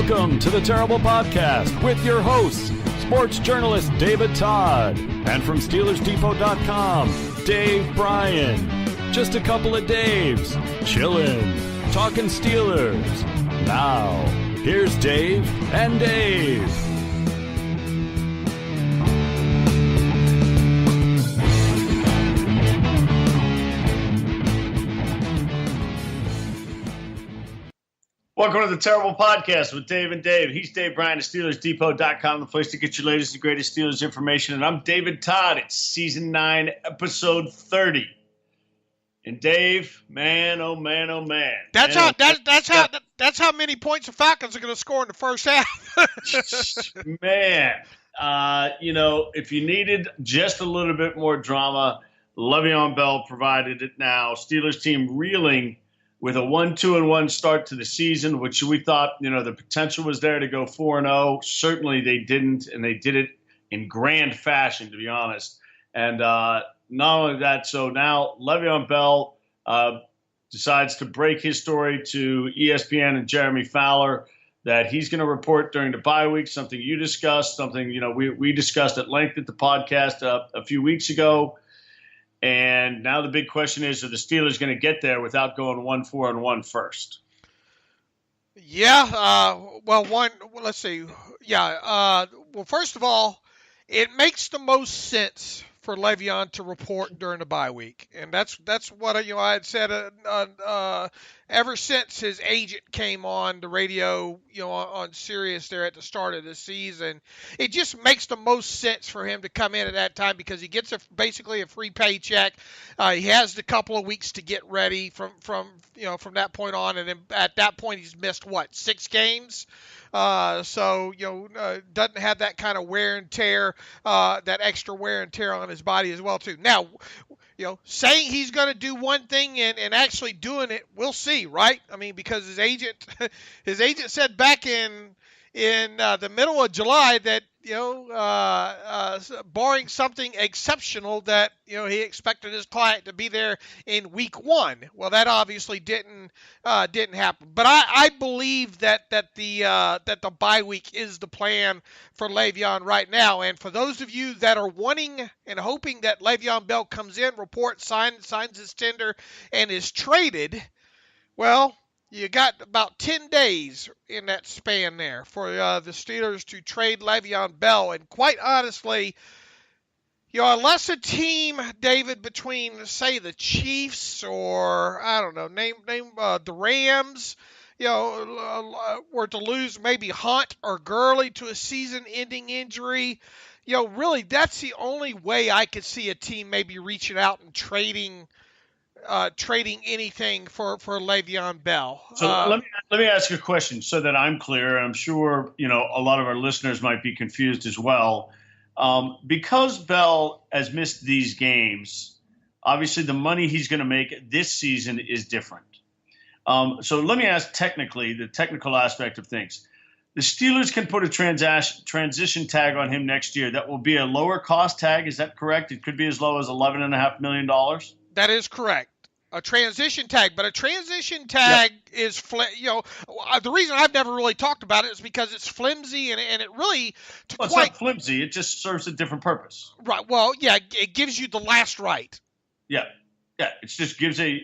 Welcome to the Terrible Podcast with your hosts, sports journalist David Todd, and from SteelersDepot.com, Dave Bryan. Just a couple of Daves, chillin', talking Steelers. Now, here's Dave and Dave. Welcome to the Terrible Podcast with Dave and Dave. He's Dave Bryan of SteelersDepot.com, the place to get your latest and greatest Steelers information. And I'm David Todd. It's Season 9, Episode 30. And Dave, man, oh man, oh man. That's how many points the Falcons are going to score in the first half. Man, if you needed just a little bit more drama, Le'Veon Bell provided it now. Steelers team reeling with a 1-2-1 start to the season, which we thought, the potential was there to go 4-0. Certainly they didn't, and they did it in grand fashion, to be honest. And not only that, so now Le'Veon Bell decides to break his story to ESPN and Jeremy Fowler that he's going to report during the bye week, something you discussed, something, we discussed at length at the podcast a few weeks ago. And now the big question is, are the Steelers going to get there without going 1-4-1 first? Yeah. Let's see. Yeah. Well, first of all, it makes the most sense for Le'Veon to report during the bye week. And that's what I had said ever since his agent came on the radio, on Sirius there at the start of the season. It just makes the most sense for him to come in at that time because he gets basically a free paycheck. He has the couple of weeks to get ready from that point on, and then at that point he's missed 6 games. So doesn't have that kind of wear and tear, that extra wear and tear on his body as well too. Now, saying he's going to do one thing and actually doing it, we'll see, right? I mean, because his agent said back in the middle of July that barring something exceptional, that he expected his client to be there in week 1. Well, that obviously didn't happen. But I believe that the bye week is the plan for Le'Veon right now. And for those of you that are wanting and hoping that Le'Veon Bell comes in, reports, signs his tender, and is traded, well, you got about 10 days in that span there for the Steelers to trade Le'Veon Bell. And quite honestly, unless a team, David, between, say, the Chiefs or, I don't know, name the Rams, were to lose maybe Hunt or Gurley to a season-ending injury, really that's the only way I could see a team maybe reaching out and trading anything for Le'Veon Bell. So let me ask you a question so that I'm clear. I'm sure a lot of our listeners might be confused as well. Because Bell has missed these games, obviously the money he's going to make this season is different. So let me ask the technical aspect of things. The Steelers can put a transition tag on him next year. That will be a lower cost tag. Is that correct? It could be as low as $11.5 million. That is correct. A transition tag, but a transition tag is, the reason I've never really talked about it is because it's flimsy and it really, it's not flimsy. It just serves a different purpose. Right. Well, yeah, it gives you the last right. Yeah. Yeah. It just gives it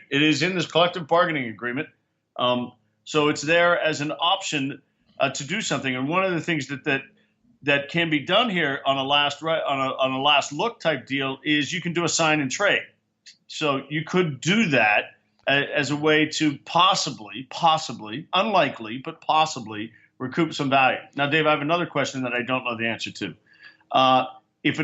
is in this collective bargaining agreement. So it's there as an option to do something. And one of the things that can be done here on a last look type deal is you can do a sign and trade. So you could do that as a way to possibly, unlikely, but possibly recoup some value. Now, Dave, I have another question that I don't know the answer to. If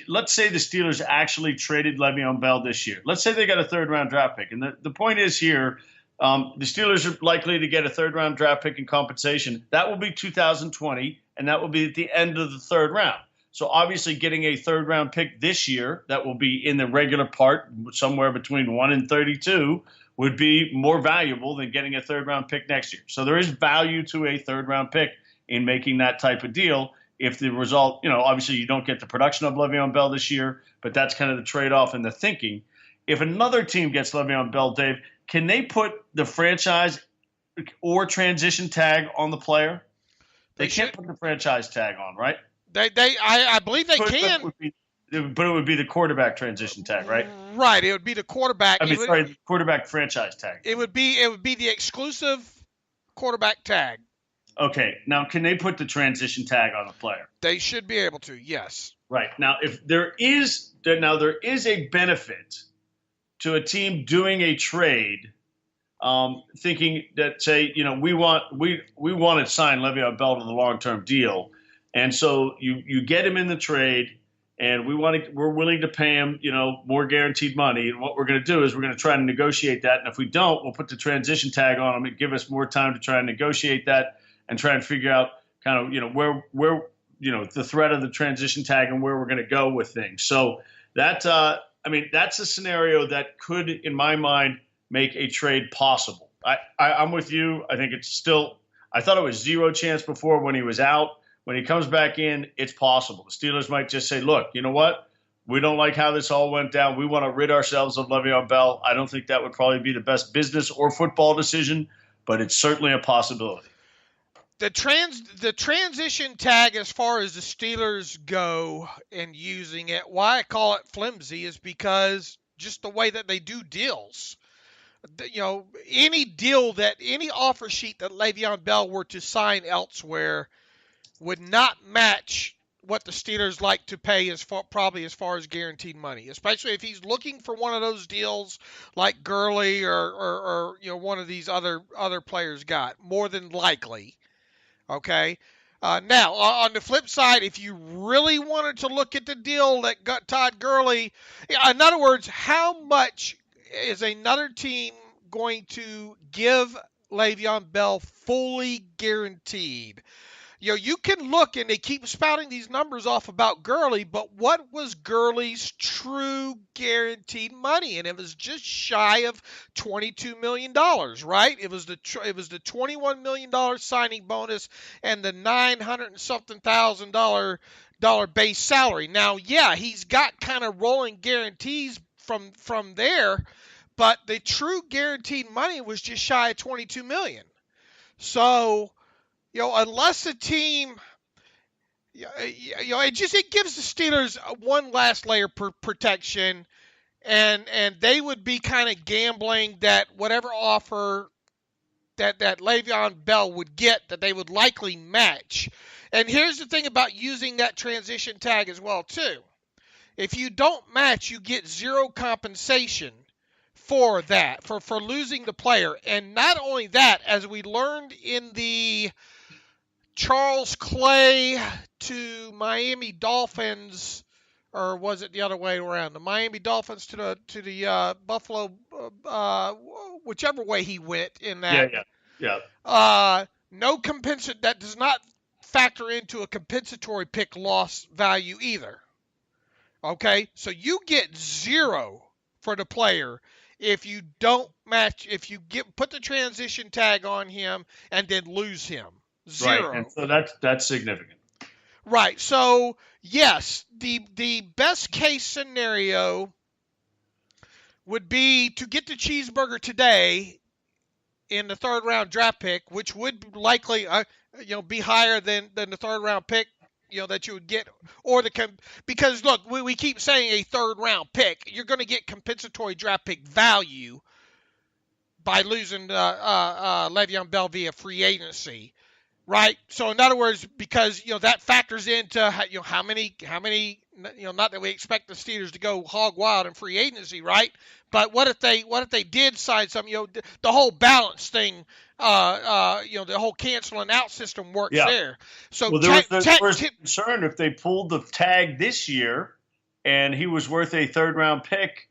let's say the Steelers actually traded Le'Veon Bell this year. Let's say they got a 3rd-round draft pick. And the point is here, the Steelers are likely to get a 3rd-round draft pick in compensation. That will be 2020. And that will be at the end of the 3rd round. So obviously getting a 3rd-round pick this year that will be in the regular part, somewhere between 1 and 32, would be more valuable than getting a 3rd-round pick next year. So there is value to a 3rd-round pick in making that type of deal. If the result, obviously you don't get the production of Le'Veon Bell this year, but that's kind of the trade-off and the thinking. If another team gets Le'Veon Bell, Dave, can they put the franchise or transition tag on the player? They They can't should. put the franchise tag on, right? I believe they can. But it would be the quarterback transition tag, right? Right. It would be the quarterback. I mean, sorry, quarterback franchise tag. It would be the exclusive quarterback tag. Okay. Now, can they put the transition tag on a player? They should be able to. Yes. Right. Now, if there is a benefit to a team doing a trade, thinking that, say, we want to sign Le'Veon Bell to the long-term deal, and so you get him in the trade, and we're willing to pay him, more guaranteed money. And what we're going to do is we're going to try to negotiate that, and if we don't, we'll put the transition tag on him and give us more time to try and negotiate that and try and figure out kind of where the threat of the transition tag and where we're going to go with things. So that's a scenario that could, in my mind, make a trade possible. I'm with you. I think I thought it was zero chance before when he was out. When he comes back in, it's possible. The Steelers might just say, look, you know what? We don't like how this all went down. We want to rid ourselves of Le'Veon Bell. I don't think that would probably be the best business or football decision, but it's certainly a possibility. The transition tag, as far as the Steelers go and using it, why I call it flimsy is because just the way that they do deals. Any offer sheet that Le'Veon Bell were to sign elsewhere would not match what the Steelers like to pay as far as guaranteed money, especially if he's looking for one of those deals like Gurley or one of these other players got, more than likely. Okay. Now, on the flip side, if you really wanted to look at the deal that got Todd Gurley, in other words, how much is another team going to give Le'Veon Bell fully guaranteed? You can look, and they keep spouting these numbers off about Gurley, but what was Gurley's true guaranteed money? And it was just shy of $22 million, right? It was the $21 million signing bonus and the $900 and something thousand dollar base salary. Now, yeah, he's got kind of rolling guarantees from there, but the true guaranteed money was just shy of $22 million. So, unless the team, it gives the Steelers one last layer protection, and they would be kind of gambling that whatever offer that Le'Veon Bell would get, that they would likely match. And here's the thing about using that transition tag as well, too. If you don't match, you get zero compensation for that, for losing the player. And not only that, as we learned in the Charles Clay to Miami Dolphins, or was it the other way around? The Miami Dolphins to the Buffalo, whichever way he went in that. Yeah. That does not factor into a compensatory pick loss value either. Okay, so you get zero for the player if you don't match, if you put the transition tag on him and then lose him. Zero. Right, and so that's significant. Right. So yes, the best case scenario would be to get the cheeseburger today in the third round draft pick, which would likely be higher than the third round pick that you would get, or because look, we keep saying a third round pick, you're going to get compensatory draft pick value by losing Le'Veon Bell via free agency. Right. So in other words, because that factors into how many not that we expect the Steelers to go hog wild in free agency, right? But what if they did sign some, the whole balance thing, the whole canceling out system works there. So there was concern if they pulled the tag this year and he was worth a third round pick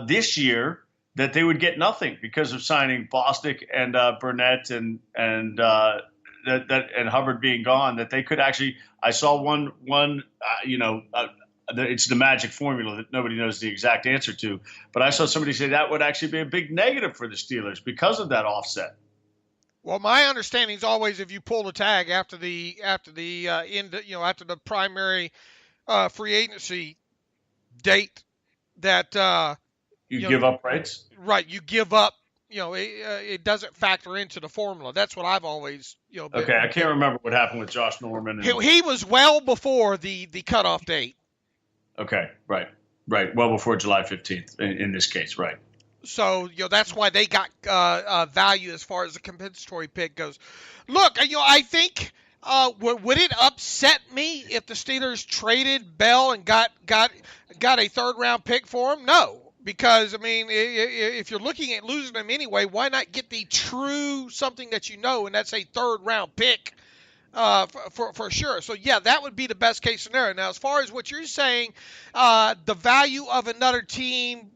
this year, that they would get nothing because of signing Bostic and Burnett and Hubbard being gone, that they could actually, I saw one it's the magic formula that nobody knows the exact answer to, but I saw somebody say that would actually be a big negative for the Steelers because of that offset. Well, my understanding is always if you pull the tag after the primary free agency date, that you give up rights. Right, you give up it doesn't factor into the formula. That's what I've always been. Okay, I can't remember what happened with Josh Norman. He was well before the cutoff date. Okay, right, well before July 15th in this case, right. So that's why they got value as far as the compensatory pick goes. Look, I think would it upset me if the Steelers traded Bell and got a third-round pick for him? No, because I mean, if you're looking at losing him anyway, why not get the true something that and that's a third-round pick for sure. So yeah, that would be the best case scenario. Now, as far as what you're saying, the value of another team,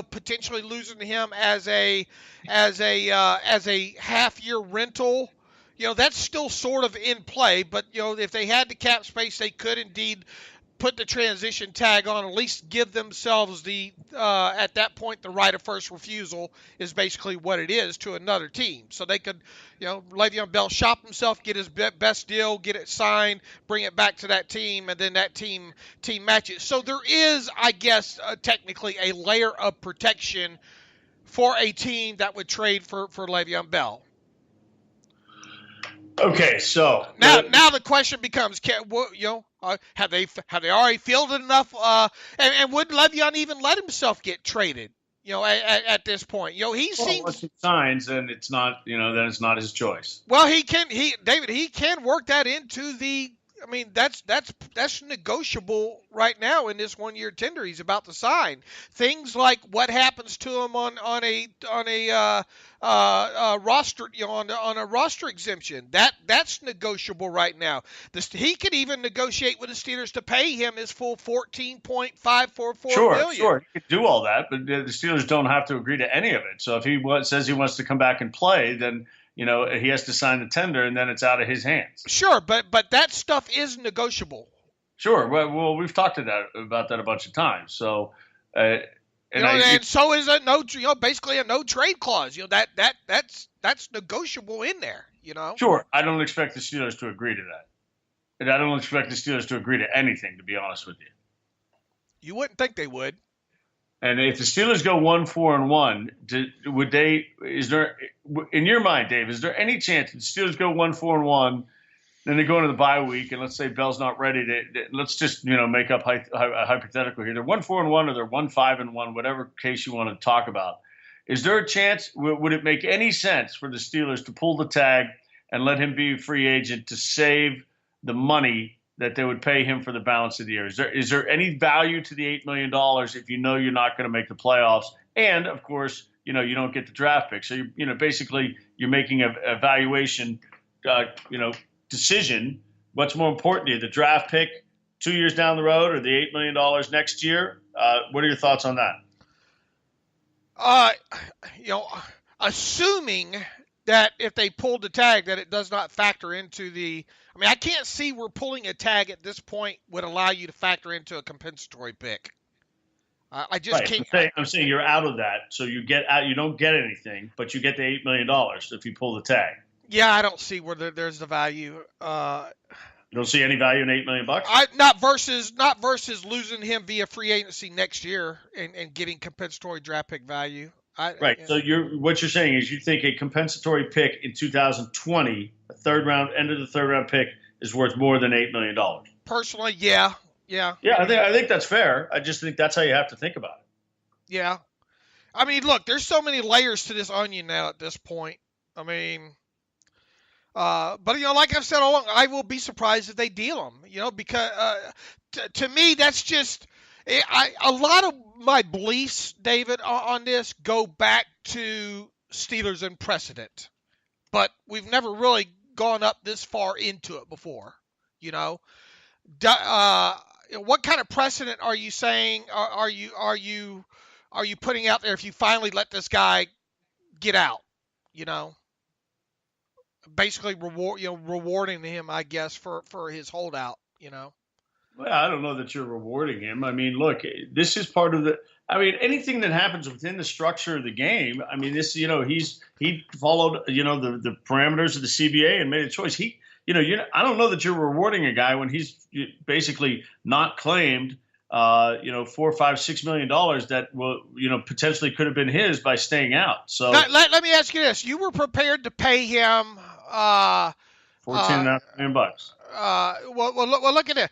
potentially losing him as a half-year rental. That's still sort of in play, but, if they had the cap space, they could indeed put the transition tag on, at least give themselves at that point, the right of first refusal is basically what it is to another team. So they could, Le'Veon Bell shop himself, get his best deal, get it signed, bring it back to that team, and then that team matches. So there is, I guess, technically a layer of protection for a team that would trade for Le'Veon Bell. Okay, so now the question becomes, have they already fielded enough? And would Le'Veon even let himself get traded? At this point, he seems once he signs, and it's not, then it's not his choice. Well, he can work that into the. I mean, that's negotiable right now in this 1-year tender he's about to sign. Things like what happens to him on a roster, on a roster exemption. That's negotiable right now. He could even negotiate with the Steelers to pay him his full $14.544 million. Sure, he could do all that, but the Steelers don't have to agree to any of it. So if he says he wants to come back and play, then he has to sign the tender, and then it's out of his hands. Sure, but that stuff is negotiable. Sure. Well, we've talked about that a bunch of times. So, and so is basically a no trade clause. That's negotiable in there. Sure. I don't expect the Steelers to agree to that, and I don't expect the Steelers to agree to anything. To be honest with you, you wouldn't think they would. And if the Steelers go 1-4-1, would they? Is there, in your mind, Dave? Is there any chance the Steelers go 1-4-1, then they go into the bye week, and let's say Bell's not ready to? Let's just make up a hypothetical here. They're 1-4-1 or they're 1-5-1, whatever case you want to talk about. Is there a chance? Would it make any sense for the Steelers to pull the tag and let him be a free agent to save the money that they would pay him for the balance of the year? Is there any value to the $8 million if you're not going to make the playoffs? And, of course, you don't get the draft pick. So, basically you're making a valuation, decision. What's more important to you, the draft pick 2 years down the road or the $8 million next year? What are your thoughts on that? Assuming that if they pulled the tag, that it does not factor into the. I mean, I can't see where pulling a tag at this point would allow you to factor into a compensatory pick. I just can't. I'm saying you're out of that, so you get out. You don't get anything, but you get the $8 million if you pull the tag. Yeah, I don't see where there's the value. You don't see any value in $8 million? Not versus losing him via free agency next year and getting compensatory draft pick value. Right. So what you're saying is you think a compensatory pick in 2020, end of the third round pick, is worth more than $8 million. Personally, yeah. Yeah, I think that's fair. I just think that's how you have to think about it. Yeah. I mean, look, there's so many layers to this onion now at this point. I mean, but like I've said all along, I will be surprised if they deal him. Because to me, that's just. A lot of my beliefs, David, on this go back to Steelers and precedent, but we've never really gone up this far into it before. What kind of precedent are you saying? Are you putting out there if you finally let this guy get out? Basically rewarding him, I guess, for his holdout. Well, I don't know that you're rewarding him. I mean, look, this is part of anything that happens within the structure of the game. I mean, this, he followed, the parameters of the CBA and made a choice. I don't know that you're rewarding a guy when he's basically not claimed $4, $5, $6 million that will, potentially could have been his by staying out. So let me ask you this: you were prepared to pay him $14.5 million. Well, look at it.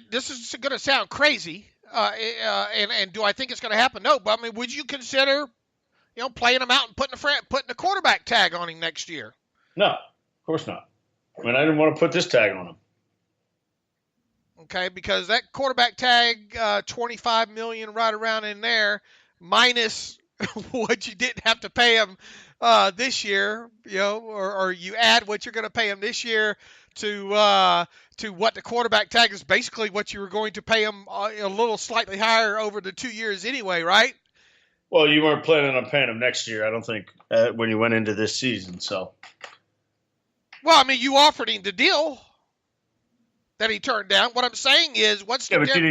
This is going to sound crazy, and do I think it's going to happen? No, but I mean, would you consider, playing him out and putting a quarterback tag on him next year? No, of course not. I mean, I didn't want to put this tag on him. Okay, because that quarterback tag, $25 million right around in there, minus what you didn't have to pay him this year, or you add what you're going to pay him this year to what the quarterback tag is, basically what you were going to pay him a little slightly higher over the 2 years anyway, right? Well, you weren't planning on paying him next year, I don't think, when you went into this season. So, well, I mean, you offered him the deal that he turned down. What I'm saying is, what's the difference? But you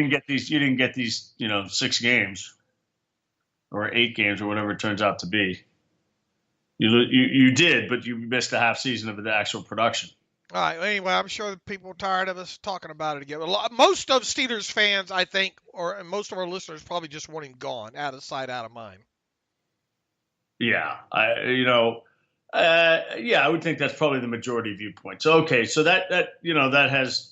didn't get these, 6 games or 8 games or whatever it turns out to be. You did, but you missed a half season of the actual production. All right. Anyway, I'm sure people are tired of us talking about it again. Most of Steelers fans, I think, and most of our listeners probably just want him gone, out of sight, out of mind. Yeah, I would think that's probably the majority viewpoint. So okay, so that has,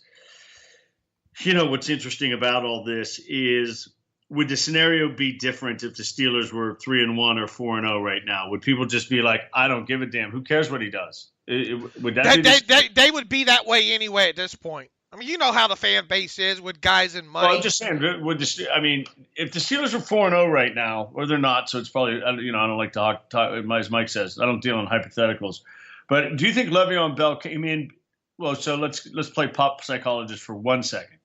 what's interesting about all this is, would the scenario be different if the Steelers were 3-1 or 4-0 right now? Would people just be like, I don't give a damn, who cares what he does? Would that they would be that way anyway at this point. I mean, you know how the fan base is with guys and money. Well, I'm just saying, if the Steelers are 4-0 right now, or they're not, so it's probably, I don't like to talk, as Mike says, I don't deal in hypotheticals. But do you think Le'Veon Bell came in? Well, so let's play pop psychologist for 1 second.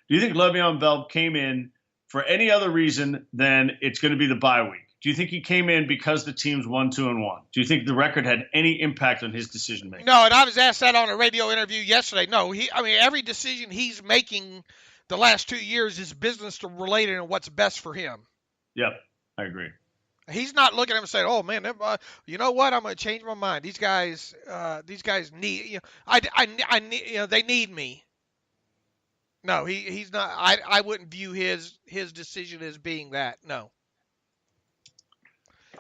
Do you think Le'Veon Bell came in for any other reason than it's going to be the bye week? Do you think he came in because the team's 1-2-1? Do you think the record had any impact on his decision making? No, and I was asked that on a radio interview yesterday. No, every decision he's making the last 2 years is business related and what's best for him. Yep, I agree. He's not looking at him and saying, "Oh man, you know what? I'm going to change my mind. These guys need, I need, they need me." No, he's not. I wouldn't view his decision as being that. No.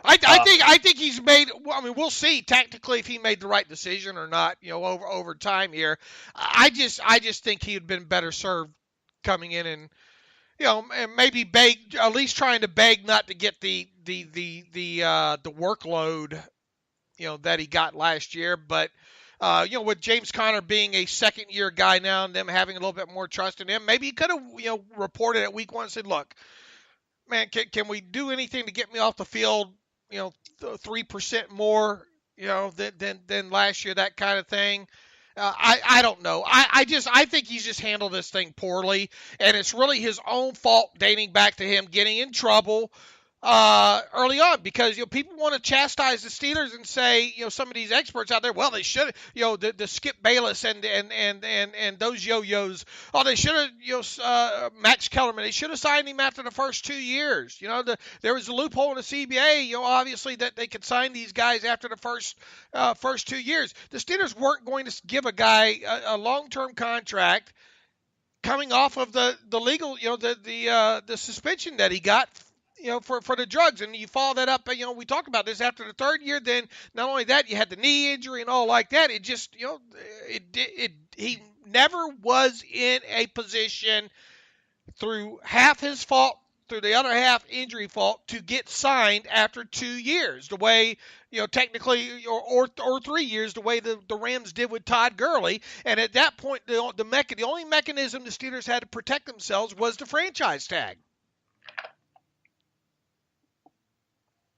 I think he's made. I mean, we'll see tactically if he made the right decision or not. Over time here, I just think he had been better served coming in and and maybe beg, at least trying to beg not to get the workload that he got last year. But with James Conner being a second-year guy now and them having a little bit more trust in him, maybe he could have reported at week 1 and said, "Look, man, can we do anything to get me off the field? 3% more, than last year, that kind of thing." I don't know. I think he's just handled this thing poorly, and it's really his own fault, dating back to him getting in trouble early on, because people want to chastise the Steelers and say, some of these experts out there, well, they should, the Skip Bayless and those yo-yos, they should have, Max Kellerman, they should have signed him after the first 2 years. There was a loophole in the CBA, obviously, that they could sign these guys after the first 2 years. The Steelers weren't going to give a guy a long-term contract coming off of the legal, the suspension that he got for the drugs. And you follow that up, we talked about this after the 3rd year, then not only that, you had the knee injury and all like that. It just, he never was in a position through half his fault, through the other half injury fault, to get signed after 2 years, the way, technically, or 3 years, the way the Rams did with Todd Gurley. And at that point, the only mechanism the Steelers had to protect themselves was the franchise tag.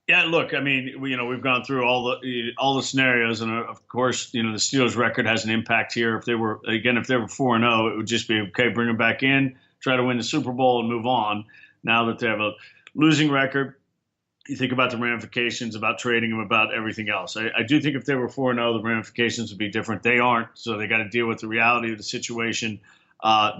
Yeah, look, I mean, we've gone through all the scenarios, and of course, the Steelers' record has an impact here. If they were 4-0, it would just be okay, bring them back in, try to win the Super Bowl, and move on. Now that they have a losing record, you think about the ramifications, about trading them, about everything else. I do think if they were 4-0, the ramifications would be different. They aren't, so they got to deal with the reality of the situation.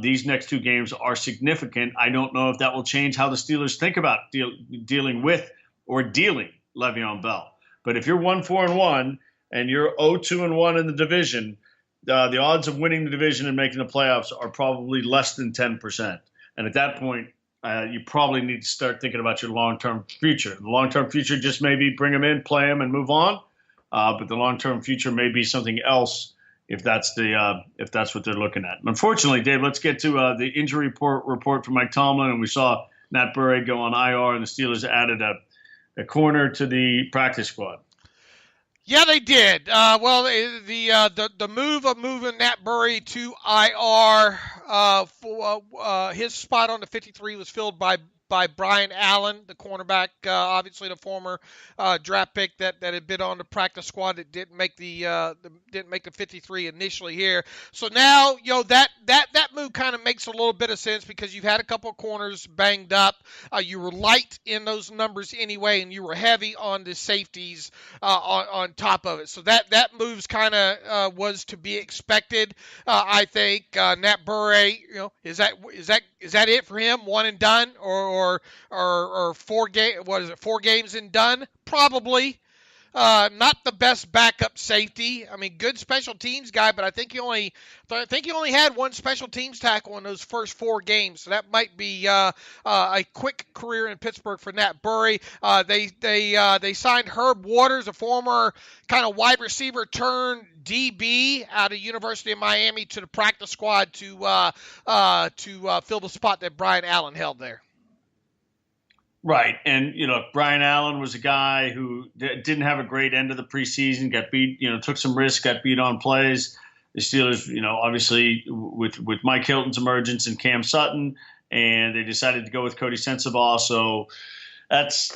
These next 2 games are significant. I don't know if that will change how the Steelers think about dealing with or dealing Le'Veon Bell. But if you're 1-4-1 and you're 0-2-1 in the division, the odds of winning the division and making the playoffs are probably less than 10%. And at that point, you probably need to start thinking about your long-term future. The long-term future just maybe bring him in, play him, and move on. But the long-term future may be something else if that's what they're looking at. Unfortunately, Dave, let's get to the injury report from Mike Tomlin, and we saw Nat Burray go on IR, and the Steelers added a corner to the practice squad. Yeah, they did. The move of moving Nat Burray to IR, his spot on the 53 was filled by Brian Allen, the cornerback, obviously the former draft pick that had been on the practice squad that didn't make the 53 initially here. So now, that move kind of makes a little bit of sense because you've had a couple of corners banged up. You were light in those numbers anyway, and you were heavy on the safeties on top of it. So that move's kind of was to be expected. I think Nat Burray, is that it for him? One and done, or 4 games and done? Probably. Not the best backup safety. I mean, good special teams guy, but I think he only had one special teams tackle in those first 4 games. So that might be a quick career in Pittsburgh for Nat Burray. They signed Herb Waters, a former kind of wide receiver turned DB out of University of Miami, to the practice squad to fill the spot that Brian Allen held there. Right. And, Brian Allen was a guy who didn't have a great end of the preseason, got beat, took some risks, got beat on plays. The Steelers, obviously with Mike Hilton's emergence and Cam Sutton, and they decided to go with Cody Sensabaugh. So that's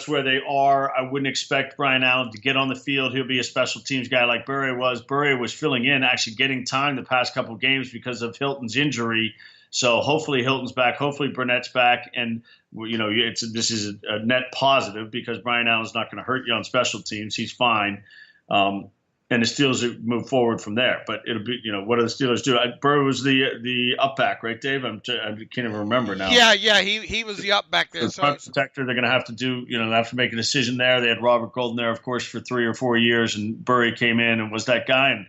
where they are. I wouldn't expect Brian Allen to get on the field. He'll be a special teams guy like Burray was. Burray was filling in, actually getting time the past couple of games because of Hilton's injury. So hopefully Hilton's back. Hopefully Burnett's back. And, this is a net positive because Brian Allen's not going to hurt you on special teams. He's fine. And the Steelers move forward from there. But it'll be, what do the Steelers do? Burrow was the up back, right, Dave? I can't even remember now. Yeah, he was the up back there. So protector, they're going to have to do, they have to make a decision there. They had Robert Golden there, of course, for 3 or 4 years, and Burray came in and was that guy. And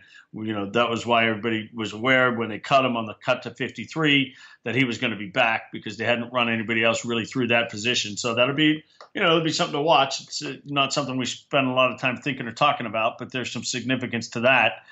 that was why everybody was aware when they cut him on the cut to 53 that he was going to be back because they hadn't run anybody else really through that position. So that'll be, it'll be something to watch. It's not something we spend a lot of time thinking or talking about, but there's some significance to that.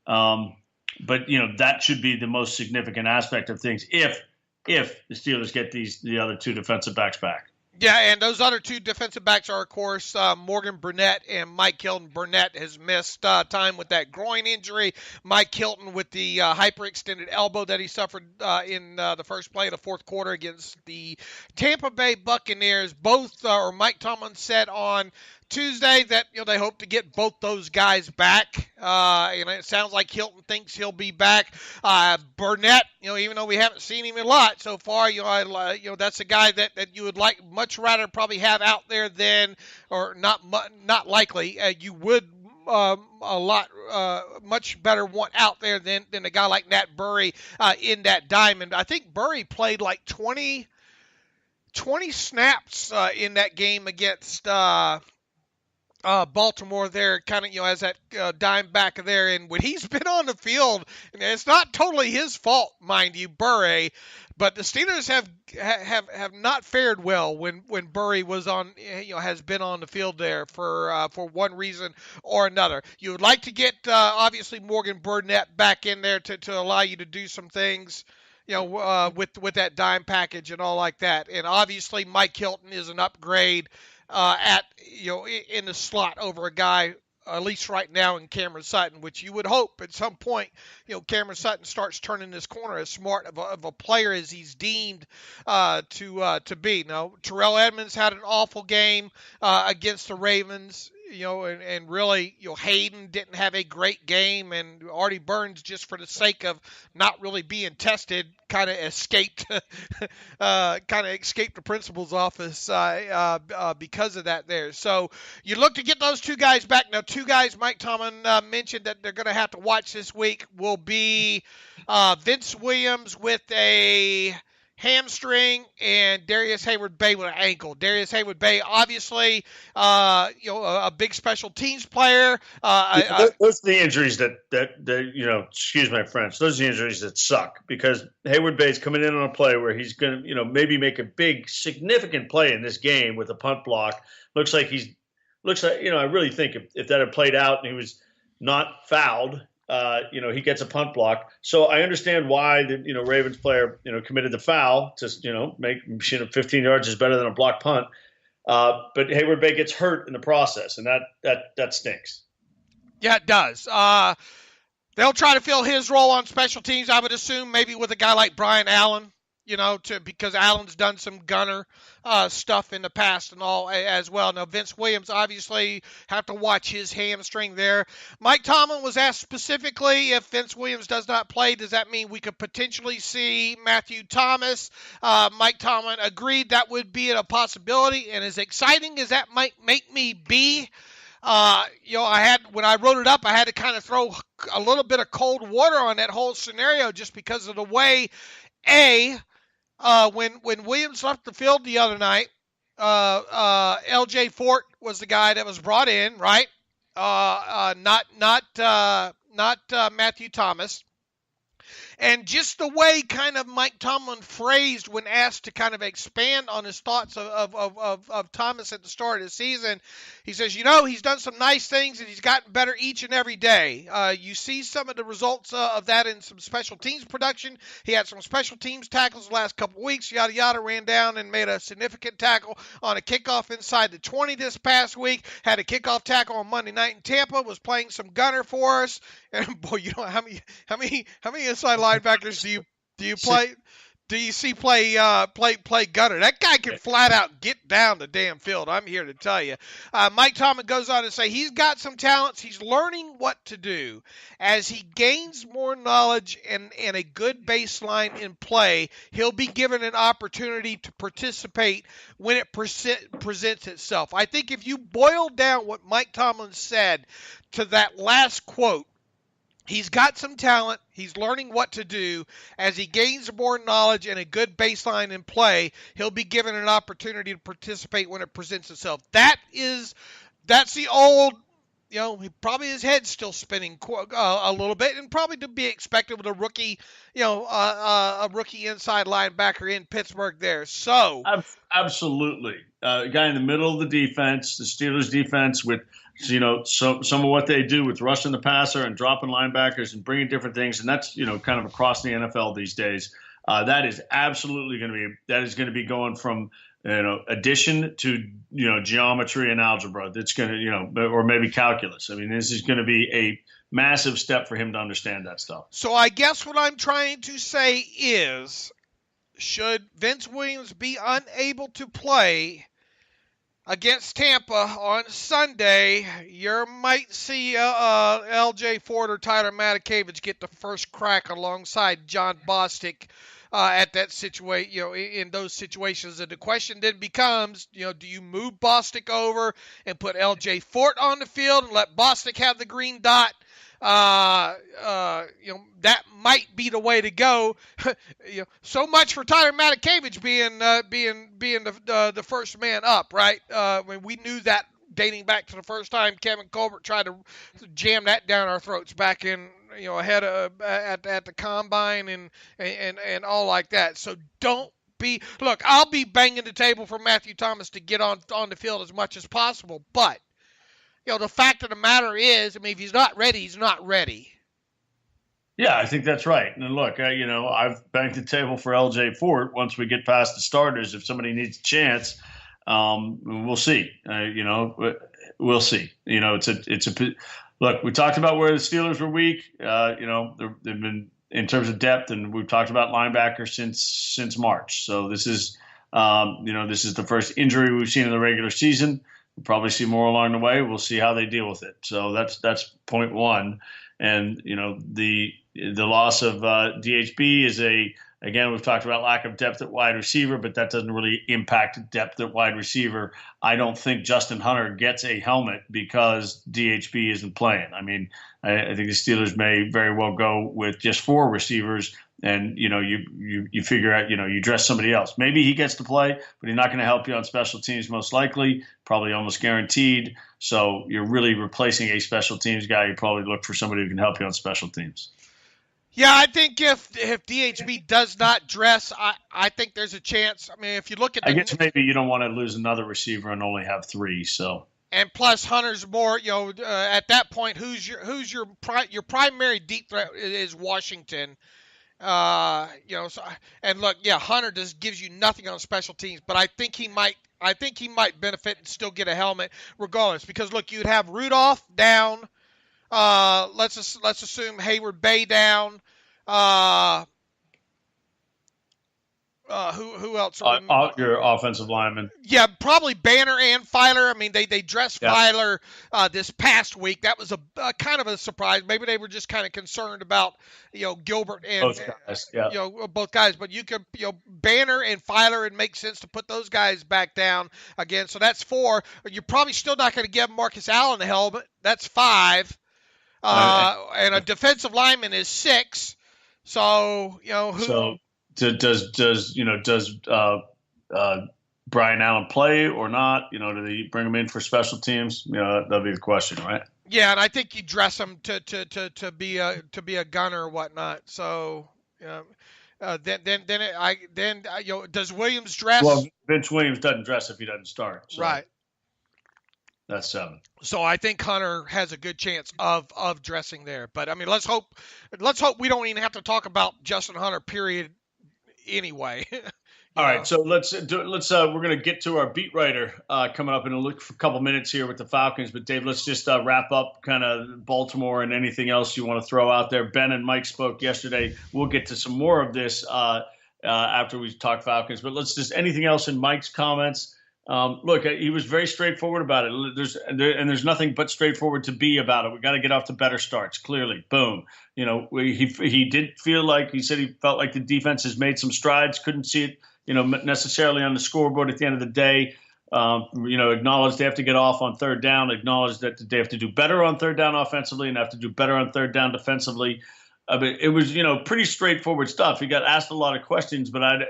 But that should be the most significant aspect of things if the Steelers get the other 2 defensive backs back. Yeah, and those other 2 defensive backs are, of course, Morgan Burnett and Mike Hilton. Burnett has missed time with that groin injury. Mike Hilton with the hyperextended elbow that he suffered in the first play of the fourth quarter against the Tampa Bay Buccaneers. Both, or Mike Tomlin said on Tuesday that they hope to get both those guys back. It sounds like Hilton thinks he'll be back. Burnett, even though we haven't seen him a lot so far, that's a guy that you would much rather probably have out there than, or not likely. You would a lot much better want out there than a guy like Nat Burray in that diamond. I think Burray played like 20 snaps in that game against Baltimore there, kind of, as that dime back there. And when he's been on the field, and it's not totally his fault, mind you, Burray, but the Steelers have not fared well when Burray was on, has been on the field there for one reason or another. You would like to get, obviously, Morgan Burnett back in there to allow you to do some things, with that dime package and all like that. And obviously, Mike Hilton is an upgrade in the slot over a guy, at least right now, in Cameron Sutton, which you would hope at some point, Cameron Sutton starts turning this corner as smart of a player as he's deemed to be. Now, Terrell Edmonds had an awful game against the Ravens. And really, Hayden didn't have a great game, and Artie Burns, just for the sake of not really being tested, kind of escaped the principal's office because of that there. So you look to get those 2 guys back. Now, 2 guys Mike Tomlin mentioned that they're going to have to watch this week will be Vince Williams with a hamstring, and Darius Hayward-Bay with an ankle. Darius Hayward-Bay, obviously, a big special teams player. Those are the injuries that excuse my French. Those are the injuries that suck, because Hayward-Bay's coming in on a play where he's going to, maybe make a big, significant play in this game with a punt block. Looks like, I really think if that had played out and he was not fouled, he gets a punt block. So I understand why the Ravens player committed the foul to make 15 yards is better than a blocked punt. But Hayward-Bay gets hurt in the process, and that stinks. Yeah, it does. They'll try to fill his role on special teams, I would assume, maybe with a guy like Brian Allen. Because Allen's done some gunner stuff in the past and all as well. Now, Vince Williams, obviously, have to watch his hamstring there. Mike Tomlin was asked specifically, if Vince Williams does not play, does that mean we could potentially see Matthew Thomas? Mike Tomlin agreed that would be a possibility, and as exciting as that might make me be, when I wrote it up, I had to kind of throw a little bit of cold water on that whole scenario, just because of the way, when Williams left the field the other night, L.J. Fort was the guy that was brought in, right? Not Matthew Thomas. And just the way kind of Mike Tomlin phrased when asked to kind of expand on his thoughts of Thomas at the start of the season, he says, he's done some nice things and he's gotten better each and every day. You see some of the results of that in some special teams production. He had some special teams tackles the last couple of weeks, yada, yada, ran down and made a significant tackle on a kickoff inside the 20 this past week, had a kickoff tackle on Monday night in Tampa, was playing some gunner for us. And boy, how many inside linebackers do you play? Do you see play gunner? That guy can flat out get down the damn field. I'm here to tell you. Mike Tomlin goes on to say he's got some talents. He's learning what to do. As he gains more knowledge and a good baseline in play, he'll be given an opportunity to participate when it presents itself. I think if you boil down what Mike Tomlin said to that last quote, he's got some talent. He's learning what to do. As he gains more knowledge and a good baseline in play, he'll be given an opportunity to participate when it presents itself. That's the old, probably his head's still spinning a little bit, and probably to be expected with a rookie, a rookie inside linebacker in Pittsburgh there. So absolutely, a guy in the middle of the defense, the Steelers defense, with some of what they do with rushing the passer and dropping linebackers and bringing different things, and that's kind of across the NFL these days. That is absolutely going to be going from addition to geometry and algebra. That's going to or maybe calculus. I mean, this is going to be a massive step for him to understand that stuff. So I guess what I'm trying to say is, should Vince Williams be unable to play against Tampa on Sunday, you might see L.J. Fort or Tyler Matakevich get the first crack alongside John Bostic at that situation. In those situations, and the question then becomes, do you move Bostic over and put L.J. Fort on the field and let Bostic have the green dot? That might be the way to go. So much for Tyler Matakevich being the first man up, right? When we knew that dating back to the first time Kevin Colbert tried to jam that down our throats back in, ahead of at the combine and all like that. So look, I'll be banging the table for Matthew Thomas to get on the field as much as possible, but the fact of the matter is, if he's not ready, he's not ready. Yeah, I think that's right. And look, I've banged the table for L.J. Fort. Once we get past the starters, if somebody needs a chance, we'll see. We'll see. Look. We talked about where the Steelers were weak. They've been in terms of depth, and we've talked about linebackers since March. So this is the first injury we've seen in the regular season. We'll probably see more along the way. We'll see how they deal with it. So that's point one. And the loss of DHB is again, we've talked about lack of depth at wide receiver, but that doesn't really impact depth at wide receiver. I don't think Justin Hunter gets a helmet because DHB isn't playing. I think the Steelers may very well go with just 4 receivers, And, you figure out, you dress somebody else. Maybe he gets to play, but he's not going to help you on special teams, most likely, probably almost guaranteed. So you're really replacing a special teams guy. You probably look for somebody who can help you on special teams. Yeah, I think if DHB does not dress, I think there's a chance. I mean, if you look at I guess maybe you don't want to lose another receiver and only have 3, so. And plus, Hunter's more. At that point, who's your primary deep threat is Washington. So, and look, yeah, Hunter just gives you nothing on special teams, but I think he might benefit and still get a helmet regardless. Because look, you'd have Rudolph down. Let's assume Hayward Bay down. Who else? Your offensive lineman. Yeah, probably Banner and Filer. I mean, they dressed Filer this past week. That was a kind of a surprise. Maybe they were just kind of concerned about Gilbert and both guys. Yeah. Both guys. But you could Banner and Filer, it makes sense to put those guys back down again. So that's 4. You're probably still not going to give Marcus Allen a helmet. That's 5. And a defensive lineman is 6. So who. So, Does Brian Allen play or not? Do they bring him in for special teams? That'll be the question, right? Yeah, and I think you dress him to be a gunner or whatnot. So does Williams dress? Well, Vince Williams doesn't dress if he doesn't start. So right. That's 7. So I think Hunter has a good chance of dressing there. But I mean, let's hope we don't even have to talk about Justin Hunter. Period. Anyway. All right, so we're going to get to our beat writer coming up in a couple minutes here with the Falcons. But Dave, let's just wrap up kind of Baltimore and anything else you want to throw out there. Ben and Mike spoke yesterday. We'll get to some more of this after we talk Falcons. But anything else in Mike's comments. Look, he was very straightforward about it. There's nothing but straightforward to be about it. We got to get off to better starts. Clearly, boom. He did feel like he said he felt like the defense has made some strides. Couldn't see it, necessarily on the scoreboard at the end of the day. Acknowledged they have to get off on third down. Acknowledged that they have to do better on third down offensively and have to do better on third down defensively. But it was pretty straightforward stuff. He got asked a lot of questions, but I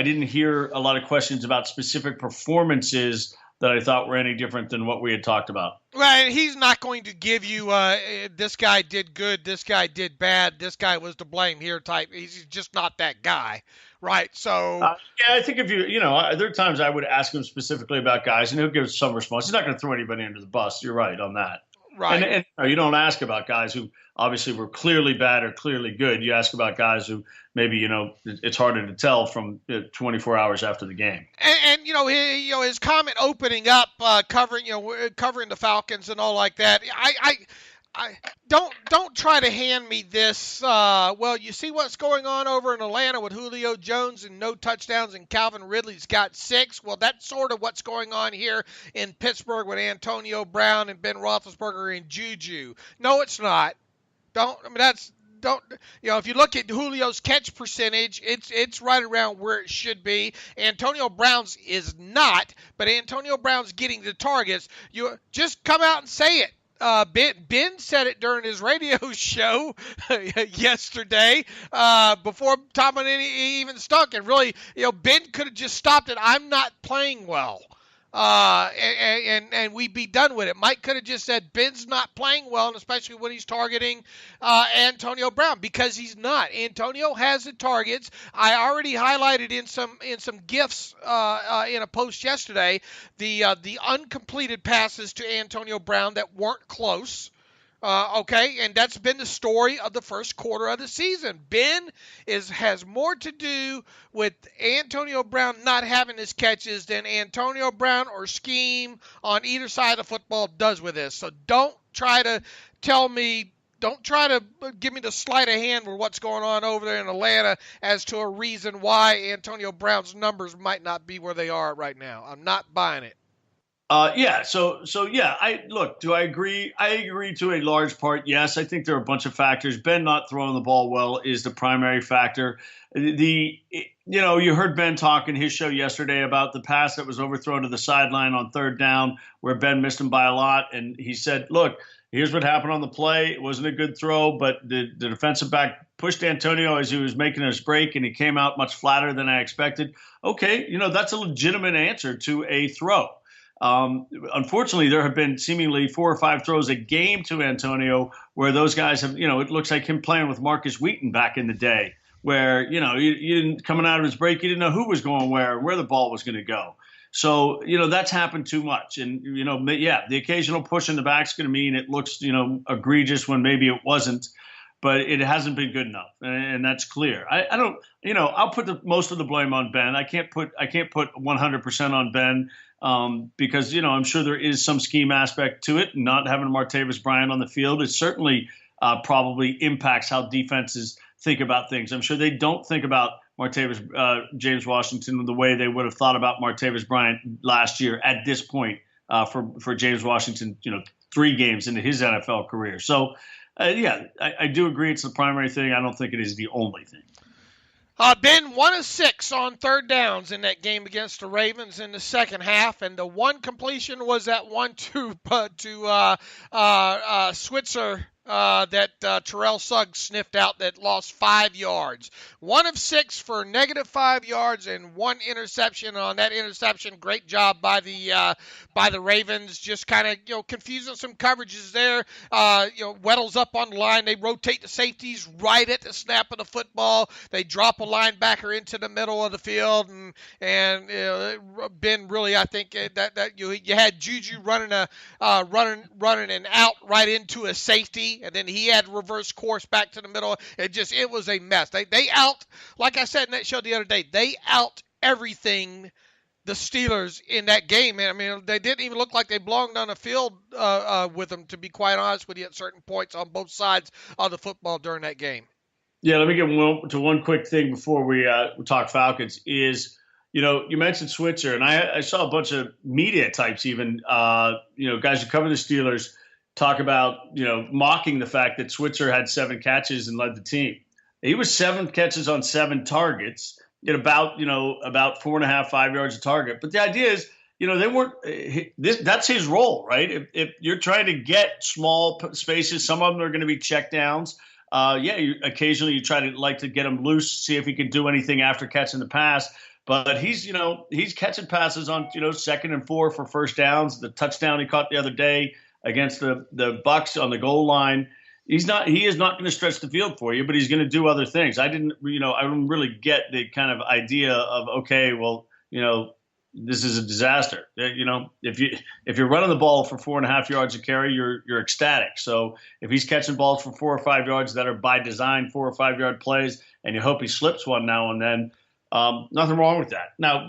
didn't hear a lot of questions about specific performances that I thought were any different than what we had talked about. Right, he's not going to give you this guy did good, this guy did bad, this guy was to blame here type. He's just not that guy, right? So I think if there are times I would ask him specifically about guys, and he'll give some response. He's not going to throw anybody under the bus. You're right on that. Right. And you don't ask about guys who obviously were clearly bad or clearly good. You ask about guys who maybe, it's harder to tell from 24 hours after the game. And his comment opening up, covering the Falcons and all like that. I don't try to hand me this. You see what's going on over in Atlanta with Julio Jones and no touchdowns, and Calvin Ridley's got 6. Well, that's sort of what's going on here in Pittsburgh with Antonio Brown and Ben Roethlisberger and Juju. No, it's not. If you look at Julio's catch percentage, it's right around where it should be. Antonio Brown's is not, but Antonio Brown's getting the targets. You just come out and say it. Ben said it during his radio show yesterday before Tomlin even stunk. And really, Ben could have just stopped it. I'm not playing well. And we'd be done with it. Mike could have just said Ben's not playing well, and especially when he's targeting Antonio Brown, because he's not. Antonio has the targets. I already highlighted in some GIFs in a post yesterday the uncompleted passes to Antonio Brown that weren't close. And that's been the story of the first quarter of the season. Ben has more to do with Antonio Brown not having his catches than Antonio Brown or scheme on either side of the football does with this. So don't try to give me the sleight of hand for what's going on over there in Atlanta as to a reason why Antonio Brown's numbers might not be where they are right now. I'm not buying it. Do I agree? I agree to a large part. Yes, I think there are a bunch of factors. Ben not throwing the ball well is the primary factor. You heard Ben talk in his show yesterday about the pass that was overthrown to the sideline on third down where Ben missed him by a lot. And he said, look, here's what happened on the play. It wasn't a good throw, but the defensive back pushed Antonio as he was making his break, and he came out much flatter than I expected. Okay, that's a legitimate answer to a throw. Unfortunately, there have been seemingly 4 or 5 throws a game to Antonio where those guys have, it looks like him playing with Marcus Wheaton back in the day, where, you didn't, coming out of his break, you didn't know who was going where the ball was going to go. So, that's happened too much. And, the occasional push in the back is going to mean it looks, egregious when maybe it wasn't, but it hasn't been good enough. And that's clear. I don't, I'll put most of the blame on Ben. I can't put 100% on Ben because, I'm sure there is some scheme aspect to it. Not having Martavis Bryant on the field, it certainly probably impacts how defenses think about things. I'm sure they don't think about James Washington the way they would have thought about Martavis Bryant last year at this point for James Washington, 3 games into his NFL career. So, I do agree it's the primary thing. I don't think it is the only thing. Ben 1 of 6 on third downs in that game against the Ravens in the second half, and the one completion was that one to Switzer that Terrell Suggs sniffed out that lost 5 yards. 1 of 6 for -5 yards and 1 interception. On that interception, great job by the Ravens, just kind of confusing some coverages there. Weddle's up on the line. They rotate the safeties right at the snap of the football. They drop a linebacker into the middle of the field, and Ben really, I think that you had Juju running an out right into a safety. And then he had reverse course back to the middle. It was a mess. They like I said in that show the other day, they out everything the Steelers in that game. And I mean, they didn't even look like they belonged on the field with them, to be quite honest with you, at certain points on both sides of the football during that game. Yeah, let me get to one quick thing before we talk Falcons is, you mentioned Switzer, and I saw a bunch of media types even, guys who cover the Steelers talk about, mocking the fact that Switzer had 7 catches and led the team. He was 7 catches on 7 targets at about 4.5, 5 yards a target. But the idea is, they weren't. That's his role, right? If you're trying to get small spaces, some of them are going to be check downs. Occasionally you try to get him loose, see if he can do anything after catching the pass. But he's catching passes on 2nd and 4 for first downs. The touchdown he caught the other day against the Bucs on the goal line. He is not going to stretch the field for you, but he's going to do other things. I didn't really get the kind of idea of, okay, well, this is a disaster. If you're running the ball for 4.5 yards a carry, you're ecstatic. So if he's catching balls for 4 or 5 yards that are by design 4 or 5 yard plays, and you hope he slips one now and then, nothing wrong with that. Now,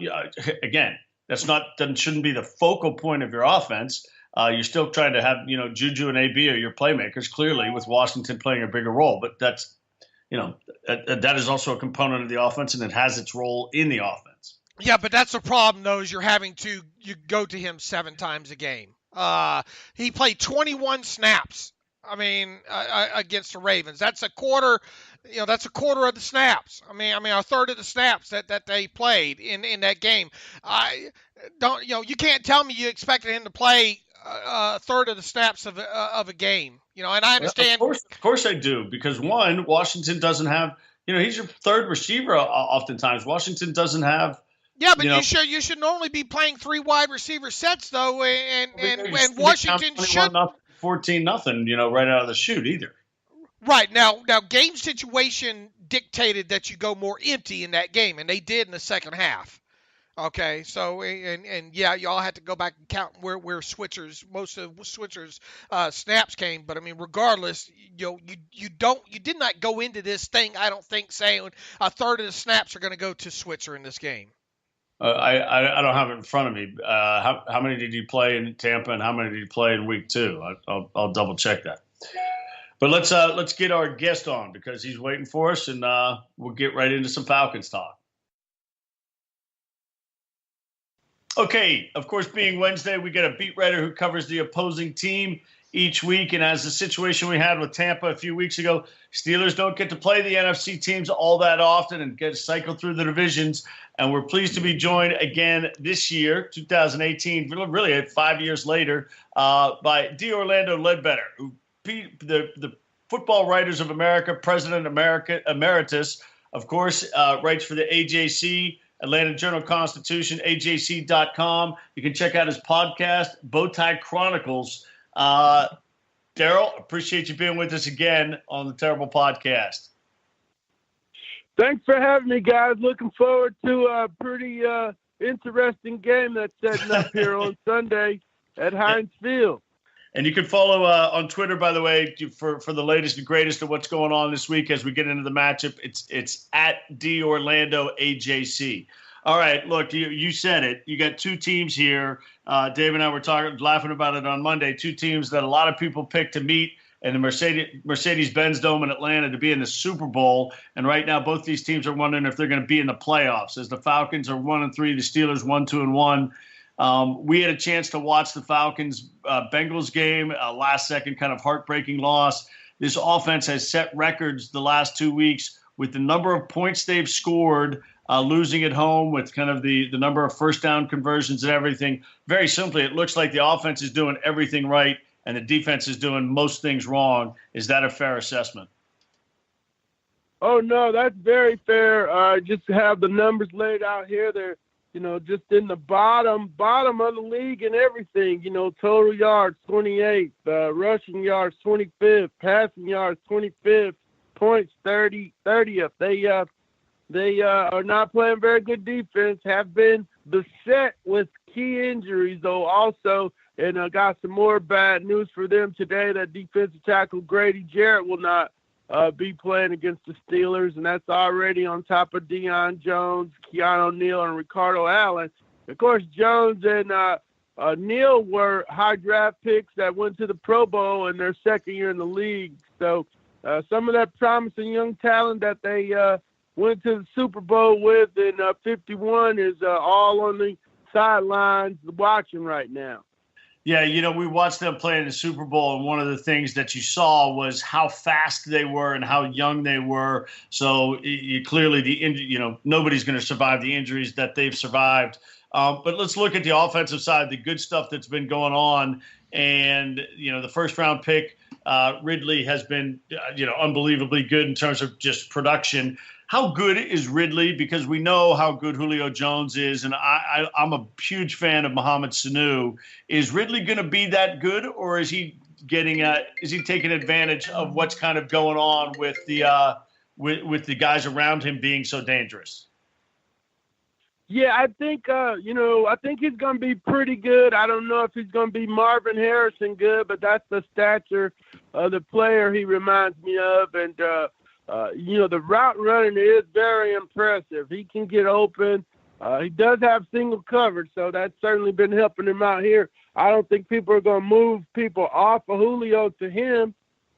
again, shouldn't be the focal point of your offense. You're still trying to have, Juju and AB are your playmakers, clearly, with Washington playing a bigger role. But that's, that is also a component of the offense, and it has its role in the offense. Yeah, but that's the problem, though, is you go to him 7 times a game. He played 21 snaps. I mean, against the Ravens. That's a quarter. That's a quarter of the snaps. I mean, a third of the snaps that they played in that game. You can't tell me you expected him to play a third of the snaps of a game. And I understand. Of course I do, because one, Washington doesn't have. He's your third receiver. Oftentimes, Washington doesn't have. Yeah, but you should normally be playing 3 wide receiver sets though, and Washington should 14-0, right out of the chute either. Right. Now game situation dictated that you go more empty in that game, and they did in the second half. Okay, so y'all had to go back and count where most of Switzer's snaps came, but I mean, regardless, you did not go into this thing, I don't think, saying a third of the snaps are going to go to Switzer in this game. I don't have it in front of me. How many did he play in Tampa, and how many did he play in week 2? I'll double check that. But let's get our guest on, because he's waiting for us, and we'll get right into some Falcons talk. Okay, of course, being Wednesday, we get a beat writer who covers the opposing team each week. And as the situation we had with Tampa a few weeks ago, Steelers don't get to play the NFC teams all that often and get to cycle through the divisions. And we're pleased to be joined again this year, 2018, really 5 years later, by D. Orlando Ledbetter, who the Football Writers of America, President Emeritus, of course, writes for the AJC, Atlanta Journal-Constitution, AJC.com. You can check out his podcast, Bowtie Chronicles. Daryl, appreciate you being with us again on the Terrible Podcast. Thanks for having me, guys. Looking forward to a pretty interesting game that's setting up here on Sunday at Heinz Field. And you can follow on Twitter, by the way, for the latest and greatest of what's going on this week as we get into the matchup. It's at DOrlandoAJC. All right, look, you said it. You got two teams here. Dave and I were laughing about it on Monday. Two teams that a lot of people picked to meet in the Mercedes-Benz Dome in Atlanta to be in the Super Bowl. And right now, both these teams are wondering if they're going to be in the playoffs. As the Falcons are 1-3, the Steelers 1-2-1. We had a chance to watch the Falcons Bengals game, a last-second kind of heartbreaking loss. This offense has set records the last 2 weeks with the number of points they've scored, losing at home, with kind of the number of first down conversions and everything. Very simply, it looks like the offense is doing everything right and the defense is doing most things wrong. Is that a fair assessment? Oh, no, that's very fair. Just to have the numbers laid out here, they're just in the bottom of the league and everything. Total yards 28th, rushing yards 25th, passing yards 25th, points 30th. They are not playing very good defense. Have been beset with key injuries though also, and got some more bad news for them today. That defensive tackle Grady Jarrett will not be playing against the Steelers, and that's already on top of Deion Jones, Keanu Neal, and Ricardo Allen. Of course, Jones and Neal were high draft picks that went to the Pro Bowl in their second year in the league. So some of that promising young talent that they went to the Super Bowl with in 51 is all on the sidelines watching right now. Yeah, we watched them play in the Super Bowl, and one of the things that you saw was how fast they were and how young they were. So clearly, nobody's going to survive the injuries that they've survived. But let's look at the offensive side, the good stuff that's been going on. And, the first-round pick, Ridley, has been, unbelievably good in terms of just production. How good is Ridley? Because we know how good Julio Jones is, and I'm a huge fan of Mohamed Sanu. Is Ridley going to be that good, or is he taking advantage of what's kind of going on with the guys around him being so dangerous? Yeah, I think I think he's going to be pretty good. I don't know if he's going to be Marvin Harrison good, but that's the stature of the player he reminds me of, and the route running is very impressive. He can get open. He does have single coverage, so that's certainly been helping him out here. I don't think people are going to move people off of Julio to him,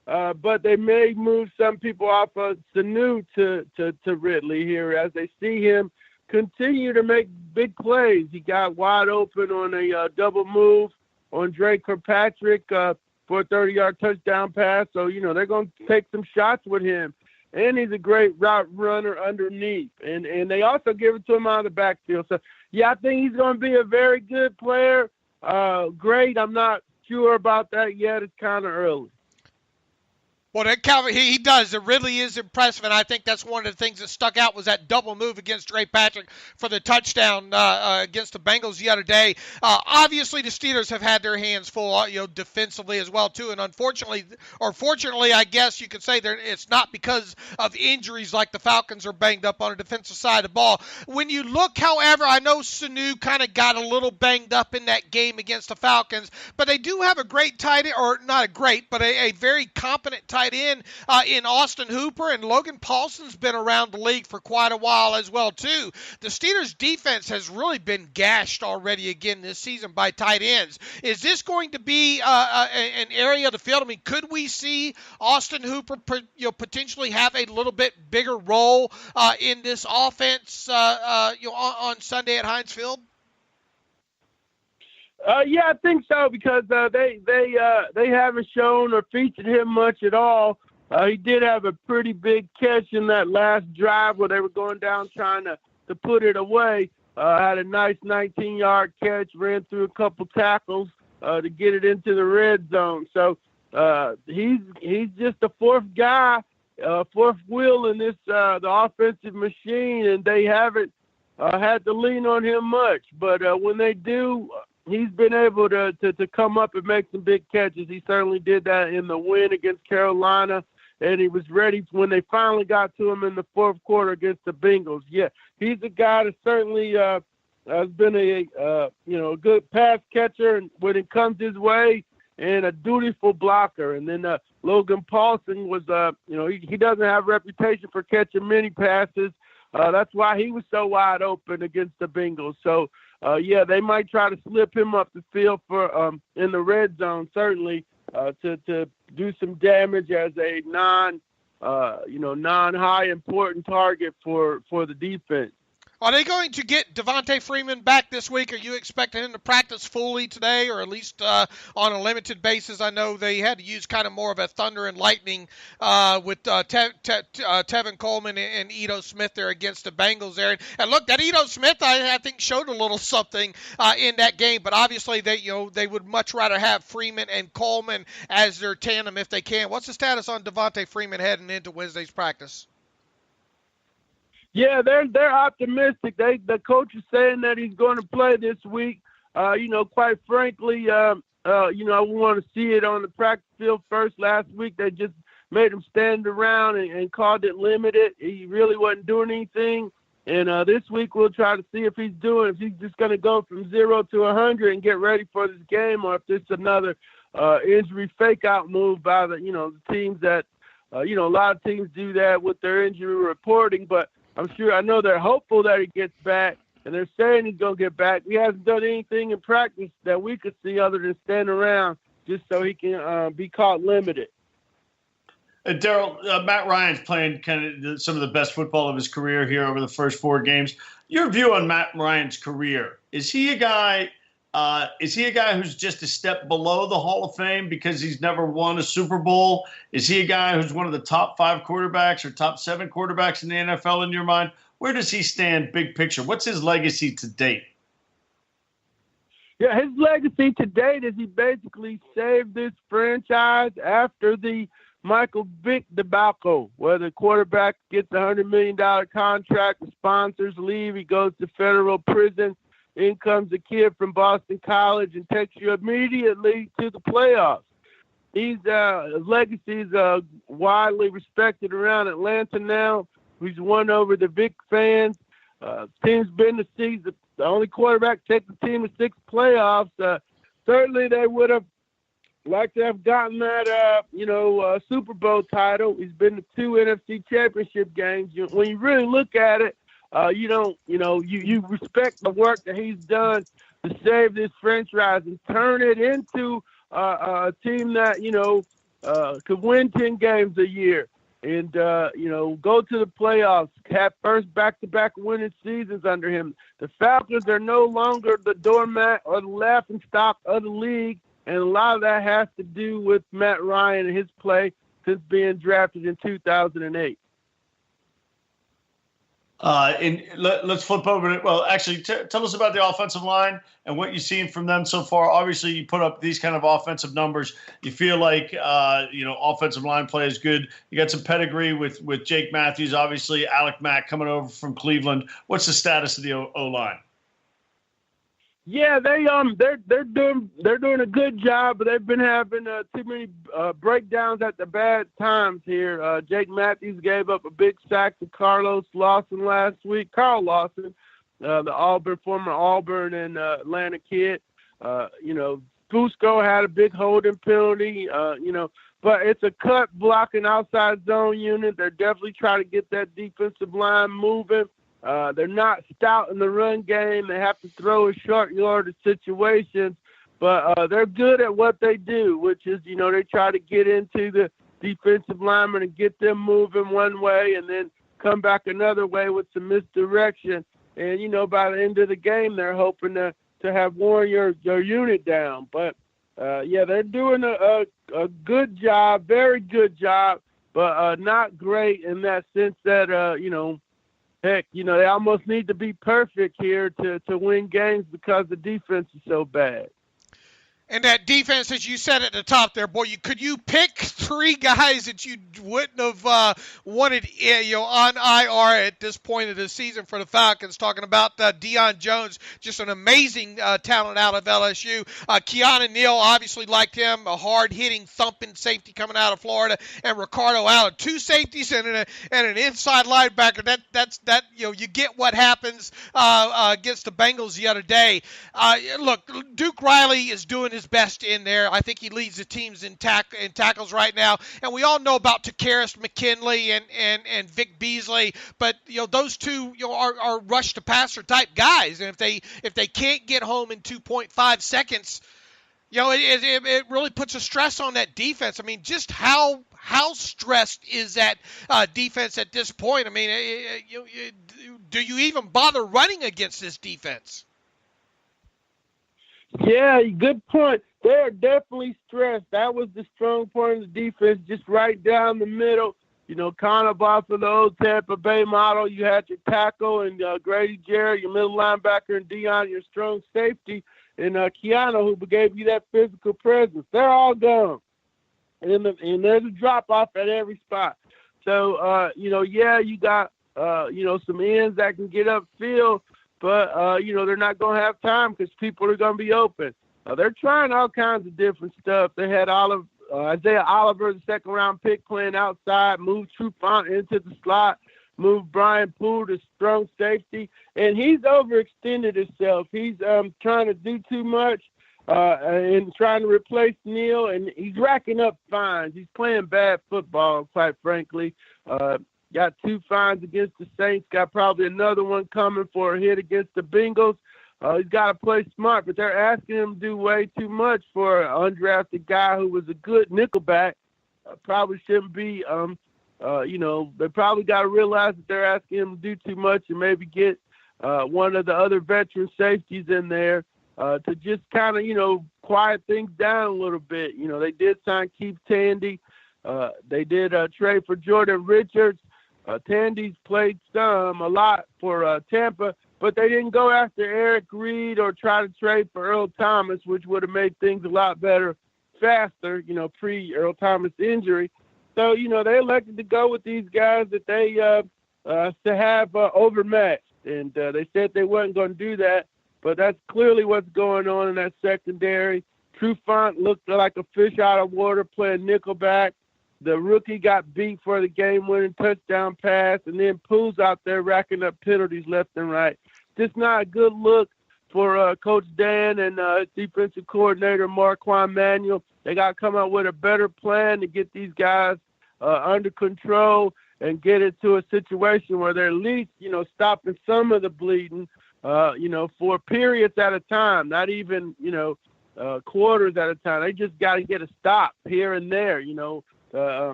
but they may move some people off of Sanu to Ridley here as they see him continue to make big plays. He got wide open on a double move on Drake Kirkpatrick for a 30-yard touchdown pass. So, they're going to take some shots with him. And he's a great route runner underneath. And they also give it to him out of the backfield. So, yeah, I think he's going to be a very good player. Great. I'm not sure about that yet. It's kind of early. Well, that Calvin, he does. It really is impressive, and I think that's one of the things that stuck out was that double move against Drake Patrick for the touchdown against the Bengals the other day. Obviously, the Steelers have had their hands full, defensively as well too. And unfortunately, or fortunately, I guess you could say it's not because of injuries like the Falcons are banged up on the defensive side of the ball. When you look, however, I know Sanu kind of got a little banged up in that game against the Falcons, but they do have a great tight end, or not a great, but a very competent tight end in Austin Hooper, and Logan Paulson's been around the league for quite a while as well too. The Steelers defense has really been gashed already again this season by tight ends. Is this going to be an area of the field? I mean, could we see Austin Hooper potentially have a little bit bigger role in this offense on Sunday at Heinz Field? Yeah, I think so, because they haven't shown or featured him much at all. He did have a pretty big catch in that last drive where they were going down trying to put it away. Had a nice 19-yard catch, ran through a couple tackles to get it into the red zone. So he's just the fourth guy, fourth wheel in this the offensive machine, and they haven't had to lean on him much. But when they do, he's been able to come up and make some big catches. He certainly did that in the win against Carolina, and he was ready when they finally got to him in the fourth quarter against the Bengals. Yeah, he's a guy that certainly has been a good pass catcher when it comes his way, and a dutiful blocker. And then Logan Paulson was, he doesn't have a reputation for catching many passes. That's why he was so wide open against the Bengals. So, they might try to slip him up the field for in the red zone, certainly, to do some damage as a non-high important target for the defense. Are they going to get Devontae Freeman back this week? Are you expecting him to practice fully today, or at least on a limited basis? I know they had to use kind of more of a thunder and lightning with Tevin Coleman and Ito Smith there against the Bengals there. And look, that Ito Smith, I think, showed a little something in that game. But obviously, they would much rather have Freeman and Coleman as their tandem if they can. What's the status on Devontae Freeman heading into Wednesday's practice? Yeah, they're optimistic. The coach is saying that he's going to play this week. Quite frankly, I want to see it on the practice field first. Last week they just made him stand around and called it limited. He really wasn't doing anything. And this week we'll try to see if he's just going to go from 0 to 100 and get ready for this game, or if it's another injury fake-out move by the teams that, a lot of teams do that with their injury reporting. But I know they're hopeful that he gets back, and they're saying he's going to get back. He hasn't done anything in practice that we could see other than stand around just so he can be caught limited. Daryl, Matt Ryan's playing kind of some of the best football of his career here over the first 4 games. Your view on Matt Ryan's career, is he a guy who's just a step below the Hall of Fame because he's never won a Super Bowl? Is he a guy who's one of the top 5 quarterbacks or top 7 quarterbacks in the NFL in your mind? Where does he stand big picture? What's his legacy to date? Yeah, his legacy to date is he basically saved this franchise after the Michael Vick debacle, where the quarterback gets a $100 million contract, the sponsors leave, he goes to federal prison. In comes a kid from Boston College and takes you immediately to the playoffs. His legacy is widely respected around Atlanta now. He's won over the Vic fans. Team's been to see the only quarterback to take the team to 6 playoffs. Certainly they would have liked to have gotten that, Super Bowl title. He's been to 2 NFC championship games. When you really look at it, you respect the work that he's done to save this franchise and turn it into a team that, could win 10 games a year and, go to the playoffs, have first back-to-back winning seasons under him. The Falcons are no longer the doormat or the laughingstock of the league, and a lot of that has to do with Matt Ryan and his play since being drafted in 2008. Let's flip over to, well, actually, tell us about the offensive line and what you've seen from them so far. Obviously, you put up these kind of offensive numbers. You feel like, offensive line play is good. You got some pedigree with Jake Matthews, obviously, Alec Mack coming over from Cleveland. What's the status of the O-line? Yeah, they're doing a good job, but they've been having too many breakdowns at the bad times here. Jake Matthews gave up a big sack to Carl Lawson last week. Carl Lawson, the former Auburn and Atlanta kid. Fusco had a big holding penalty. But it's a cut blocking outside zone unit. They're definitely trying to get that defensive line moving. They're not stout in the run game. They have to throw in short yardage situations, but they're good at what they do, which is, they try to get into the defensive linemen and get them moving one way and then come back another way with some misdirection. And, by the end of the game, they're hoping to have worn your unit down. But, they're doing a good job, very good job, but not great in that sense that, heck, they almost need to be perfect here to win games because the defense is so bad. And that defense, as you said at the top there, boy, could you pick three guys that you wouldn't have wanted on IR at this point of the season for the Falcons? Talking about Deion Jones, just an amazing talent out of LSU. Keanu Neal, obviously liked him, a hard-hitting, thumping safety coming out of Florida, and Ricardo Allen, two safeties and an inside linebacker. That you get what happens against the Bengals the other day. Look, Duke Riley is doing his best in there. I think he leads the teams in tackles right now. And we all know about Takaris McKinley and Vic Beasley, but those two are rush to passer type guys. And if they can't get home in 2.5 seconds, it really puts a stress on that defense. I mean, just how stressed is that defense at this point? I mean, do you even bother running against this defense? Yeah, good point. They're definitely stressed. That was the strong point of the defense, just right down the middle. Kind of off of the old Tampa Bay model. You had your tackle and Grady Jarrett, your middle linebacker, and Deion, your strong safety, and Keanu, who gave you that physical presence. They're all gone. And there's a drop-off at every spot. So, you got, some ends that can get upfield, but, they're not going to have time because people are going to be open. They're trying all kinds of different stuff. They had Isaiah Oliver, the second-round pick, playing outside, moved Trufant into the slot, moved Brian Poole to strong safety, and he's overextended himself. He's trying to do too much and trying to replace Neal, and he's racking up fines. He's playing bad football, quite frankly. Got 2 fines against the Saints, got probably another one coming for a hit against the Bengals. He's got to play smart, but they're asking him to do way too much for an undrafted guy who was a good nickelback. Probably shouldn't be, they probably got to realize that they're asking him to do too much and maybe get one of the other veteran safeties in there to just kind of, quiet things down a little bit. They did sign Keith Tandy. They did trade for Jordan Richards. Tandy's played a lot for Tampa, but they didn't go after Eric Reed or try to trade for Earl Thomas, which would have made things a lot better faster, pre-Earl Thomas injury. So, they elected to go with these guys that they to have overmatched, and they said they weren't going to do that, but that's clearly what's going on in that secondary. Trufant looked like a fish out of water playing nickelback. The rookie got beat for the game-winning touchdown pass, and then Poole's out there racking up penalties left and right. Just not a good look for Coach Dan and defensive coordinator Marquand Manuel. They got to come up with a better plan to get these guys under control and get into a situation where they're at least, stopping some of the bleeding, for periods at a time, not even, quarters at a time. They just got to get a stop here and there,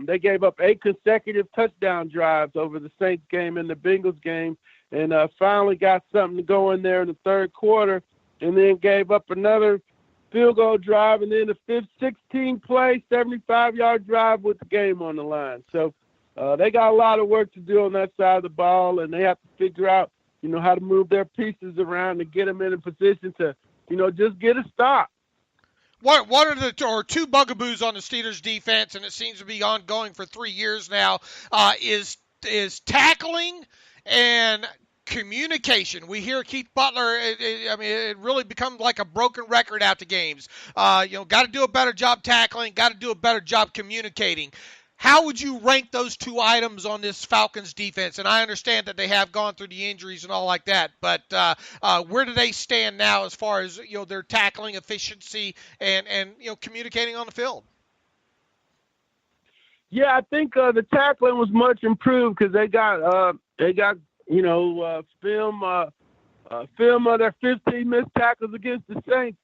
They gave up 8 consecutive touchdown drives over the Saints game and the Bengals game, and finally got something to go in there in the third quarter, and then gave up another field goal drive, and then the fifth 16-play, 75-yard drive with the game on the line. So they got a lot of work to do on that side of the ball, and they have to figure out, how to move their pieces around and get them in a position to, just get a stop. What are the two bugaboos on the Steelers defense, and it seems to be ongoing for 3 years now, is tackling and communication. We hear Keith Butler, it really becomes like a broken record after games. Got to do a better job tackling, got to do a better job communicating. How would you rank those 2 items on this Falcons defense? And I understand that they have gone through the injuries and all like that, but where do they stand now as far as their tackling efficiency and communicating on the field? Yeah, I think the tackling was much improved because they got film of their 15 missed tackles against the Saints,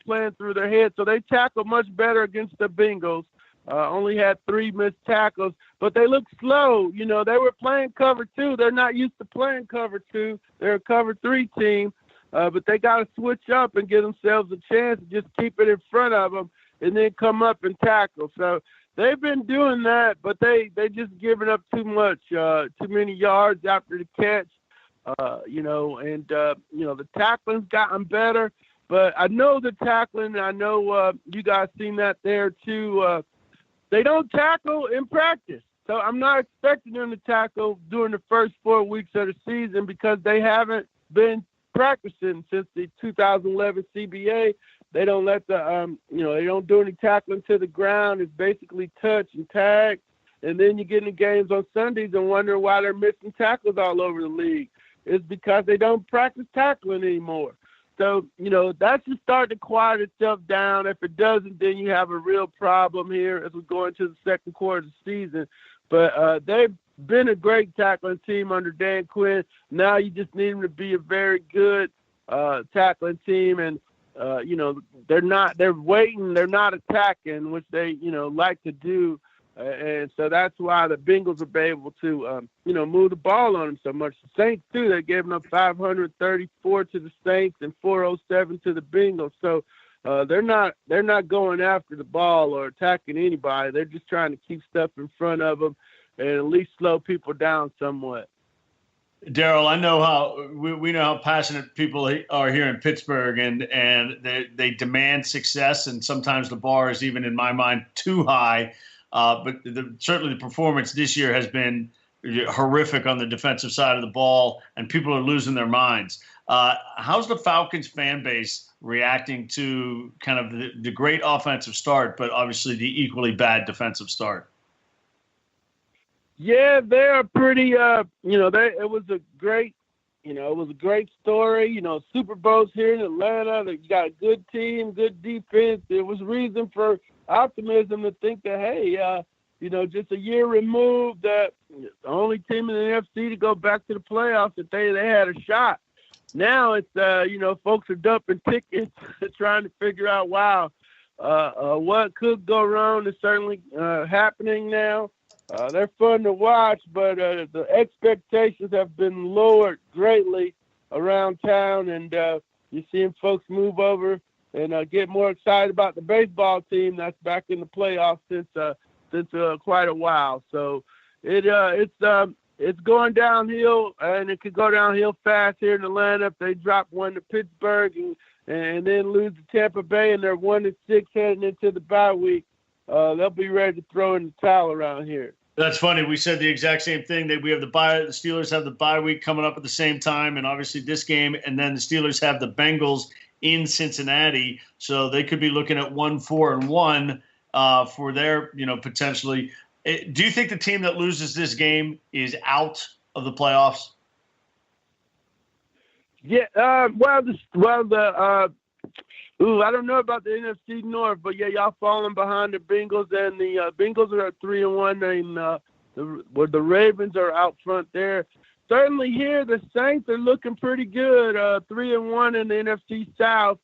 playing through their head. So they tackled much better against the Bengals. Only had 3 missed tackles, but they looked slow. They were playing cover 2. They're not used to playing cover 2. They're a cover 3 team, but they got to switch up and give themselves a chance to just keep it in front of them and then come up and tackle. So they've been doing that, but they just giving up too much, too many yards after the catch, the tackling's gotten better. But I know the tackling. I know you guys seen that there too. They don't tackle in practice. So I'm not expecting them to tackle during the first 4 weeks of the season because they haven't been practicing since the 2011 CBA. They don't let they don't do any tackling to the ground. It's basically touch and tag. And then you get into games on Sundays and wonder why they're missing tackles all over the league. It's because they don't practice tackling anymore. So, that's just starting to quiet itself down. If it doesn't, then you have a real problem here as we go into the second quarter of the season. But they've been a great tackling team under Dan Quinn. Now you just need them to be a very good tackling team. And, they're waiting. They're not attacking, which they, like to do. And so that's why the Bengals have been able to, move the ball on them so much. The Saints, too, they're giving up 534 to the Saints and 407 to the Bengals. So they're not going after the ball or attacking anybody. They're just trying to keep stuff in front of them and at least slow people down somewhat. Daryl, I know how we know how passionate people are here in Pittsburgh, and they demand success, and sometimes the bar is even, in my mind, too high. But certainly the performance this year has been horrific on the defensive side of the ball, and people are losing their minds. How's the Falcons fan base reacting to kind of the great offensive start, but obviously the equally bad defensive start? Yeah, they're pretty. It was a great, story. Super Bowl's here in Atlanta. They got a good team, good defense. There was reason for optimism to think that, hey, just a year removed, that the only team in the NFC to go back to the playoffs, that they had a shot. Now it's, folks are dumping tickets, trying to figure out, what could go wrong is certainly happening now. They're fun to watch, but the expectations have been lowered greatly around town, and you're seeing folks move over and get more excited about the baseball team that's back in the playoffs since quite a while. So it's going downhill, and it could go downhill fast here in Atlanta if they drop one to Pittsburgh and then lose to Tampa Bay, and they're 1-6 heading into the bye week. They'll be ready to throw in the towel around here. That's funny. We said the exact same thing. That we have the Steelers have the bye week coming up at the same time, and obviously this game, and then the Steelers have the Bengals in Cincinnati, so they could be looking at 1-4-1 for their, potentially. Do you think the team that loses this game is out of the playoffs? Yeah. I don't know about the NFC North, but yeah, y'all falling behind the Bengals, and the Bengals are at 3-1, and the Ravens are out front there. Certainly here, the Saints are looking pretty good, 3-1 in the NFC South.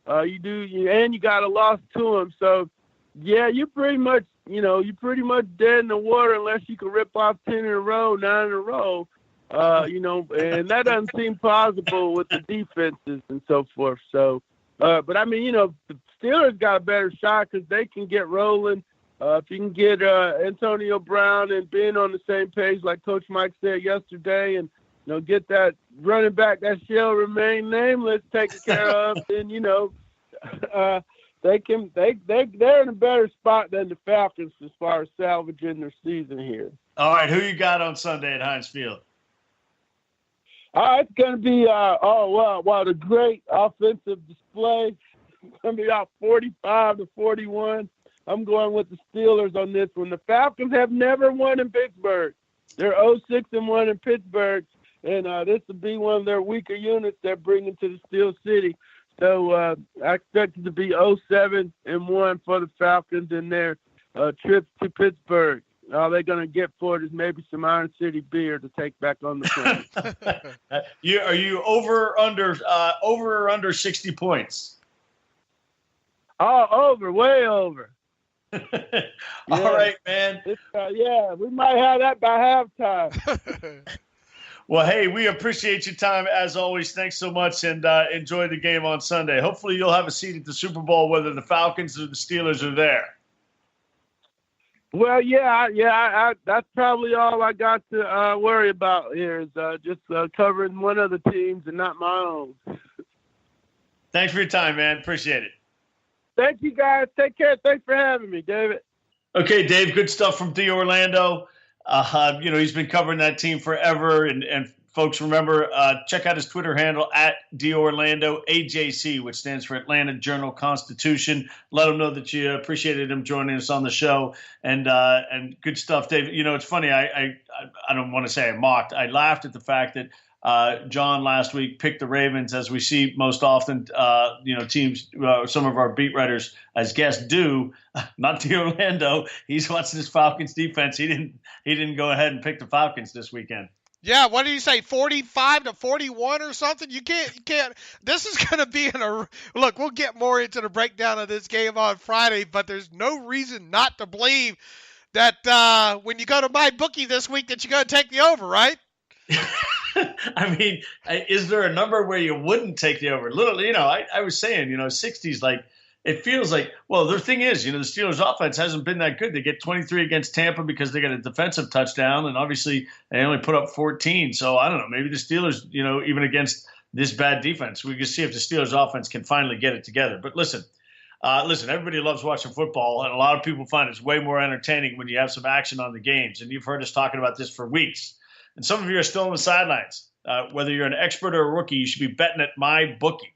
You got a loss to them, so yeah, you're pretty much dead in the water unless you can rip off 10 in a row, 9 in a row. And that doesn't seem plausible with the defenses and so forth. So. But the Steelers got a better shot because they can get rolling. If you can get Antonio Brown and Ben on the same page, like Coach Mike said yesterday, and get that running back that shall remain nameless taken care of, then they're in a better spot than the Falcons as far as salvaging their season here. All right, who you got on Sunday at Heinz Field? It's going to be, the great offensive display. It's going to be out 45-41. I'm going with the Steelers on this one. The Falcons have never won in Pittsburgh. They're 0-6-1 in Pittsburgh, and this will be one of their weaker units they're bringing to the Steel City. So I expect it to be 0-7-1 for the Falcons in their trip to Pittsburgh. All they're going to get for it is maybe some Iron City beer to take back on the plane. Are you over or under 60 points? Oh, over, way over. All right, man. We might have that by halftime. Well, hey, we appreciate your time as always. Thanks so much, and enjoy the game on Sunday. Hopefully you'll have a seat at the Super Bowl, whether the Falcons or the Steelers are there. Well, that's probably all I got to worry about here is just covering one of the teams and not my own. Thanks for your time, man. Appreciate it. Thank you, guys. Take care. Thanks for having me, David. Okay, Dave, good stuff from D. Orlando. He's been covering that team forever. And folks, remember, check out his Twitter handle at D. Orlando AJC, which stands for Atlanta Journal-Constitution. Let him know that you appreciated him joining us on the show. And good stuff, Dave. It's funny. I don't want to say I mocked. I laughed at the fact that John last week picked the Ravens, as we see most often, teams, some of our beat writers as guests do, not the Orlando. He's watching this Falcons defense. He didn't go ahead and pick the Falcons this weekend. Yeah, what did you say, 45-41 or something? You can't. This is going to be look, we'll get more into the breakdown of this game on Friday, but there's no reason not to believe that when you go to my bookie this week that you're going to take the over, right? I mean, is there a number where you wouldn't take the over? Literally, I was saying, 60s, like, it feels like, well, the thing is, the Steelers offense hasn't been that good. They get 23 against Tampa because they got a defensive touchdown, and obviously they only put up 14. So I don't know, maybe the Steelers, even against this bad defense, we can see if the Steelers offense can finally get it together. But listen, everybody loves watching football, and a lot of people find it's way more entertaining when you have some action on the games. And you've heard us talking about this for weeks. And some of you are still on the sidelines. Whether you're an expert or a rookie, you should be betting at MyBookie,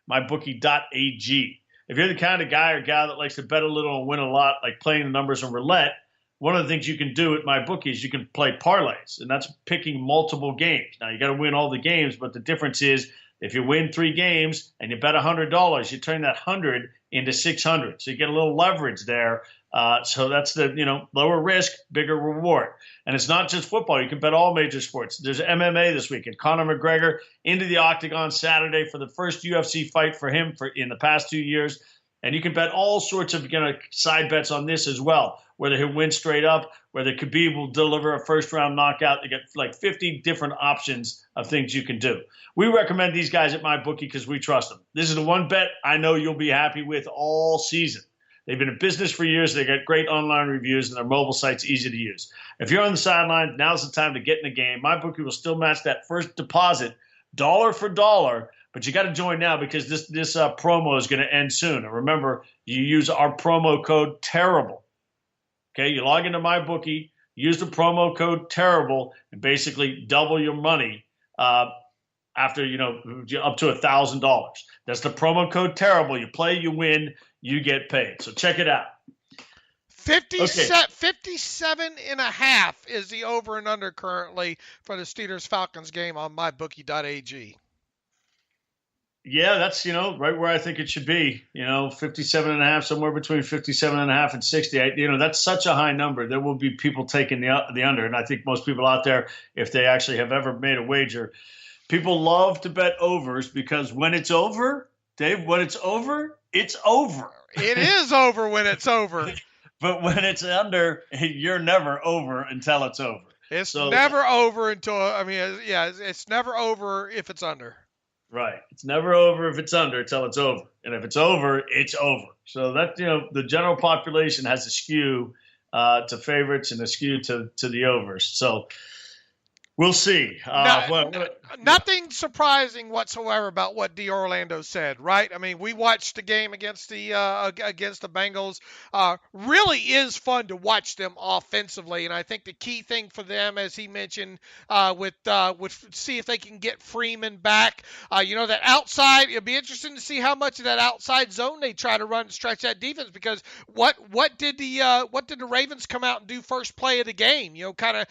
mybookie.ag. If you're the kind of guy or gal that likes to bet a little and win a lot, like playing the numbers on roulette, one of the things you can do at MyBookie is you can play parlays, and that's picking multiple games. Now, you got to win all the games, but the difference is if you win 3 games and you bet $100, you turn that 100 into 600. So you get a little leverage there. So that's the, lower risk, bigger reward. And it's not just football. You can bet all major sports. There's MMA this weekend. Conor McGregor into the octagon Saturday for the first UFC fight for him in the past 2 years. And you can bet all sorts of side bets on this as well, whether he'll win straight up, whether Khabib will deliver a first-round knockout. They get like 50 different options of things you can do. We recommend these guys at MyBookie because we trust them. This is the one bet I know you'll be happy with all season. They've been in business for years. They got great online reviews, and their mobile site's easy to use. If you're on the sideline, now's the time to get in the game. MyBookie will still match that first deposit dollar for dollar, but you got to join now because this promo is going to end soon. And remember, you use our promo code TERRIBLE. Okay, you log into MyBookie, use the promo code TERRIBLE, and basically double your money after, up to $1,000. That's the promo code TERRIBLE. You play, you win, you get paid. So check it out. 57.5 is the over and under currently for the Steelers-Falcons game on mybookie.ag. Yeah, that's, right where I think it should be. 57.5, somewhere between 57.5 and 60. That's such a high number. There will be people taking the under. And I think most people out there, if they actually have ever made a wager, people love to bet overs because when it's over, Dave, it's over. It is over when it's over. But when it's under, you're never over until it's over. It's never over until, it's never over if it's under. Right. It's never over if it's under until it's over. And if it's over, it's over. So that, the general population has a skew to favorites and a skew to the overs. So we'll see. Nothing surprising whatsoever about what D. Orlando said, right? I mean, we watched the game against the Bengals. Really is fun to watch them offensively, and I think the key thing for them, as he mentioned, with see if they can get Freeman back. That outside, it'll be interesting to see how much of that outside zone they try to run and stretch that defense. Because what did the Ravens come out and do first play of the game? Kind of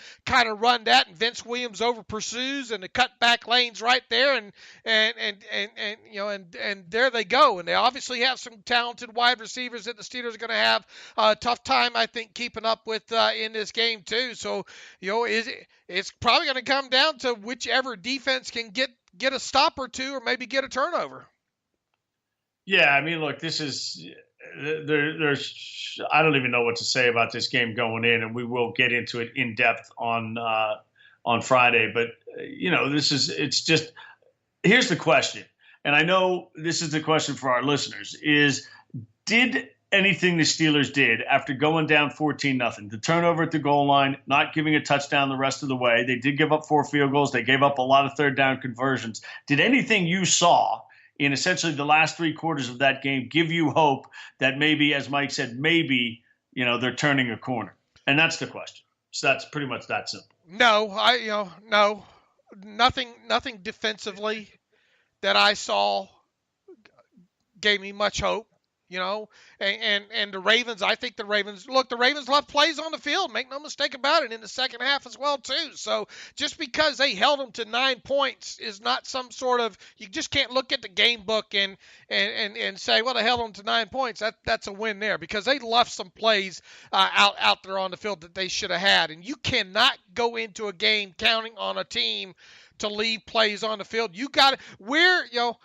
run that, and Vince Williams over pursues and the cut back lanes right there, and there they go. And they obviously have some talented wide receivers that the Steelers are going to have a tough time, I think, keeping up with in this game too. So it's probably going to come down to whichever defense can get a stop or two, or maybe get a turnover. Yeah, I mean, look, this is there's I don't even know what to say about this game going in, and we will get into it in depth on Friday. But it's just, here's the question, and I know this is the question for our listeners: did anything the Steelers did after going down 14-0, the turnover at the goal line, not giving a touchdown the rest of the way? They did give up 4 field goals. They gave up a lot of third down conversions. Did anything you saw in essentially the last 3 quarters of that game give you hope that maybe, as Mike said, maybe, they're turning a corner? And that's the question. So that's pretty much that simple. No, nothing defensively that I saw gave me much hope. And the Ravens, I think the Ravens left plays on the field. Make no mistake about it, in the second half as well, too. So just because they held them to 9 points is not some sort of, you just can't look at the game book and say, well, they held them to 9 points. That's a win there, because they left some plays out there on the field that they should have had. And you cannot go into a game counting on a team to leave plays on the field. You got to,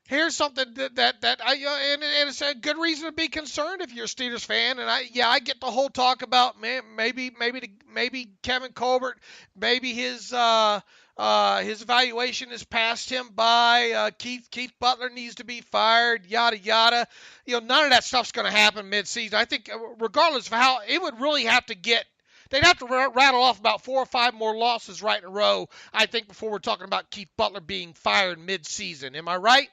here's something that and it's a good reason to be concerned if you're a Steelers fan. And I get the whole talk about, man, maybe Kevin Colbert, maybe his evaluation has passed him by. Keith Butler needs to be fired. Yada yada. None of that stuff's going to happen midseason. I think regardless of how, it would really have to get. They'd have to rattle off about 4 or 5 more losses right in a row, I think, before we're talking about Keith Butler being fired midseason. Am I right?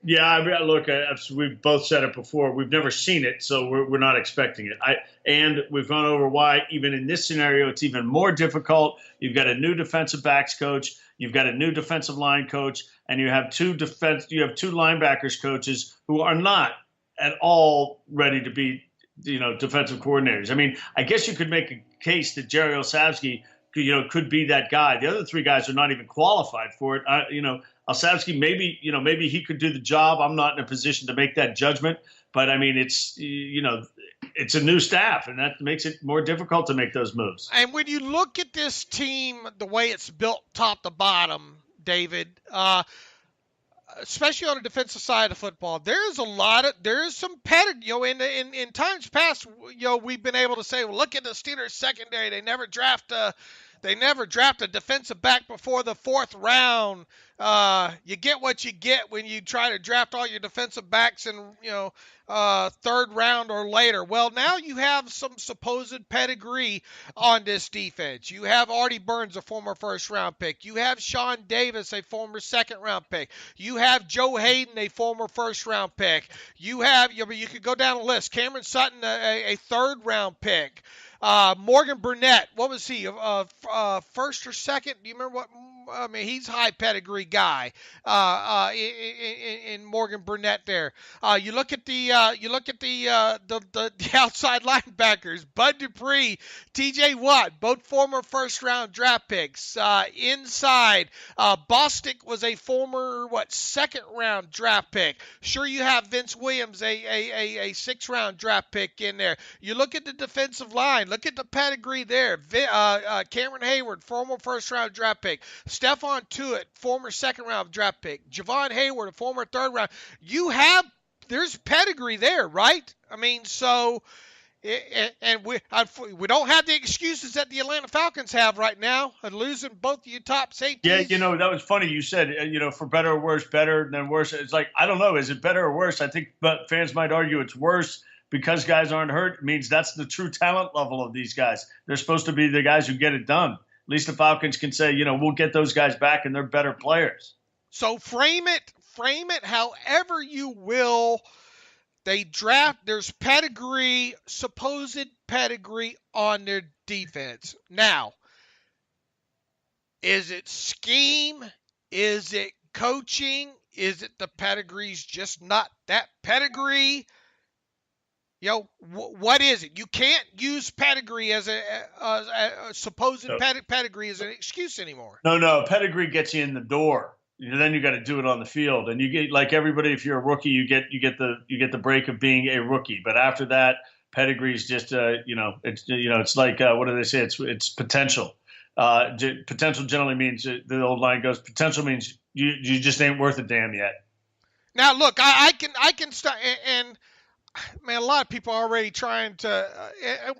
Yeah, I mean, look, we've both said it before. We've never seen it, so we're not expecting it. And we've gone over why, even in this scenario, it's even more difficult. You've got a new defensive backs coach, you've got a new defensive line coach, and you have two linebackers coaches who are not at all ready to be, defensive coordinators. I mean, I guess you could make a case that Jerry Olszewski, could be that guy. The other 3 guys are not even qualified for it. Olszewski, maybe he could do the job. I'm not in a position to make that judgment, but I mean, it's a new staff, and that makes it more difficult to make those moves. And when you look at this team, the way it's built top to bottom, David, especially on the defensive side of football, there's some pedigree. In times past, we've been able to say, well, look at the Steelers secondary. They never draft a defensive back before the 4th round. You get what you get when you try to draft all your defensive backs in, 3rd round or later. Well, now you have some supposed pedigree on this defense. You have Artie Burns, a former 1st-round pick. You have Sean Davis, a former 2nd-round pick. You have Joe Hayden, a former 1st-round pick. You could go down the list. Cameron Sutton, a 3rd-round pick. Morgan Burnett, what was he? 1st or 2nd? Do you remember what? I mean, he's a high pedigree guy. In Morgan Burnett there. You look at the outside linebackers. Bud Dupree, T.J. Watt, both former 1st-round draft picks. Inside, Bostic was a former 2nd-round draft pick. Sure, you have Vince Williams, a 6th-round draft pick in there. You look at the defensive line. Look at the pedigree there. Cameron Hayward, former 1st-round draft pick. Stephon Tuitt, former 2nd-round draft pick. Javon Hayward, a former 3rd-round. There's pedigree there, right? I mean, so, and we don't have the excuses that the Atlanta Falcons have right now, and losing both of your top safeties. Yeah, that was funny. You said, for better or worse, better than worse. It's like, I don't know. Is it better or worse? I think fans might argue it's worse because guys aren't hurt. It means that's the true talent level of these guys. They're supposed to be the guys who get it done. At least the Falcons can say, we'll get those guys back and they're better players. So frame it however you will. There's pedigree, supposed pedigree on their defense. Now, is it scheme? Is it coaching? Is it the pedigree's just not that pedigree? What is it? You can't use pedigree as a supposed pedigree as an excuse anymore. No, pedigree gets you in the door. Then you got to do it on the field, and you get, like everybody. If you're a rookie, you get the break of being a rookie. But after that, pedigree is just it's like what do they say? It's potential. Potential generally means, the old line goes, potential means you just ain't worth a damn yet. Now look, I can start and. Man, a lot of people are already trying to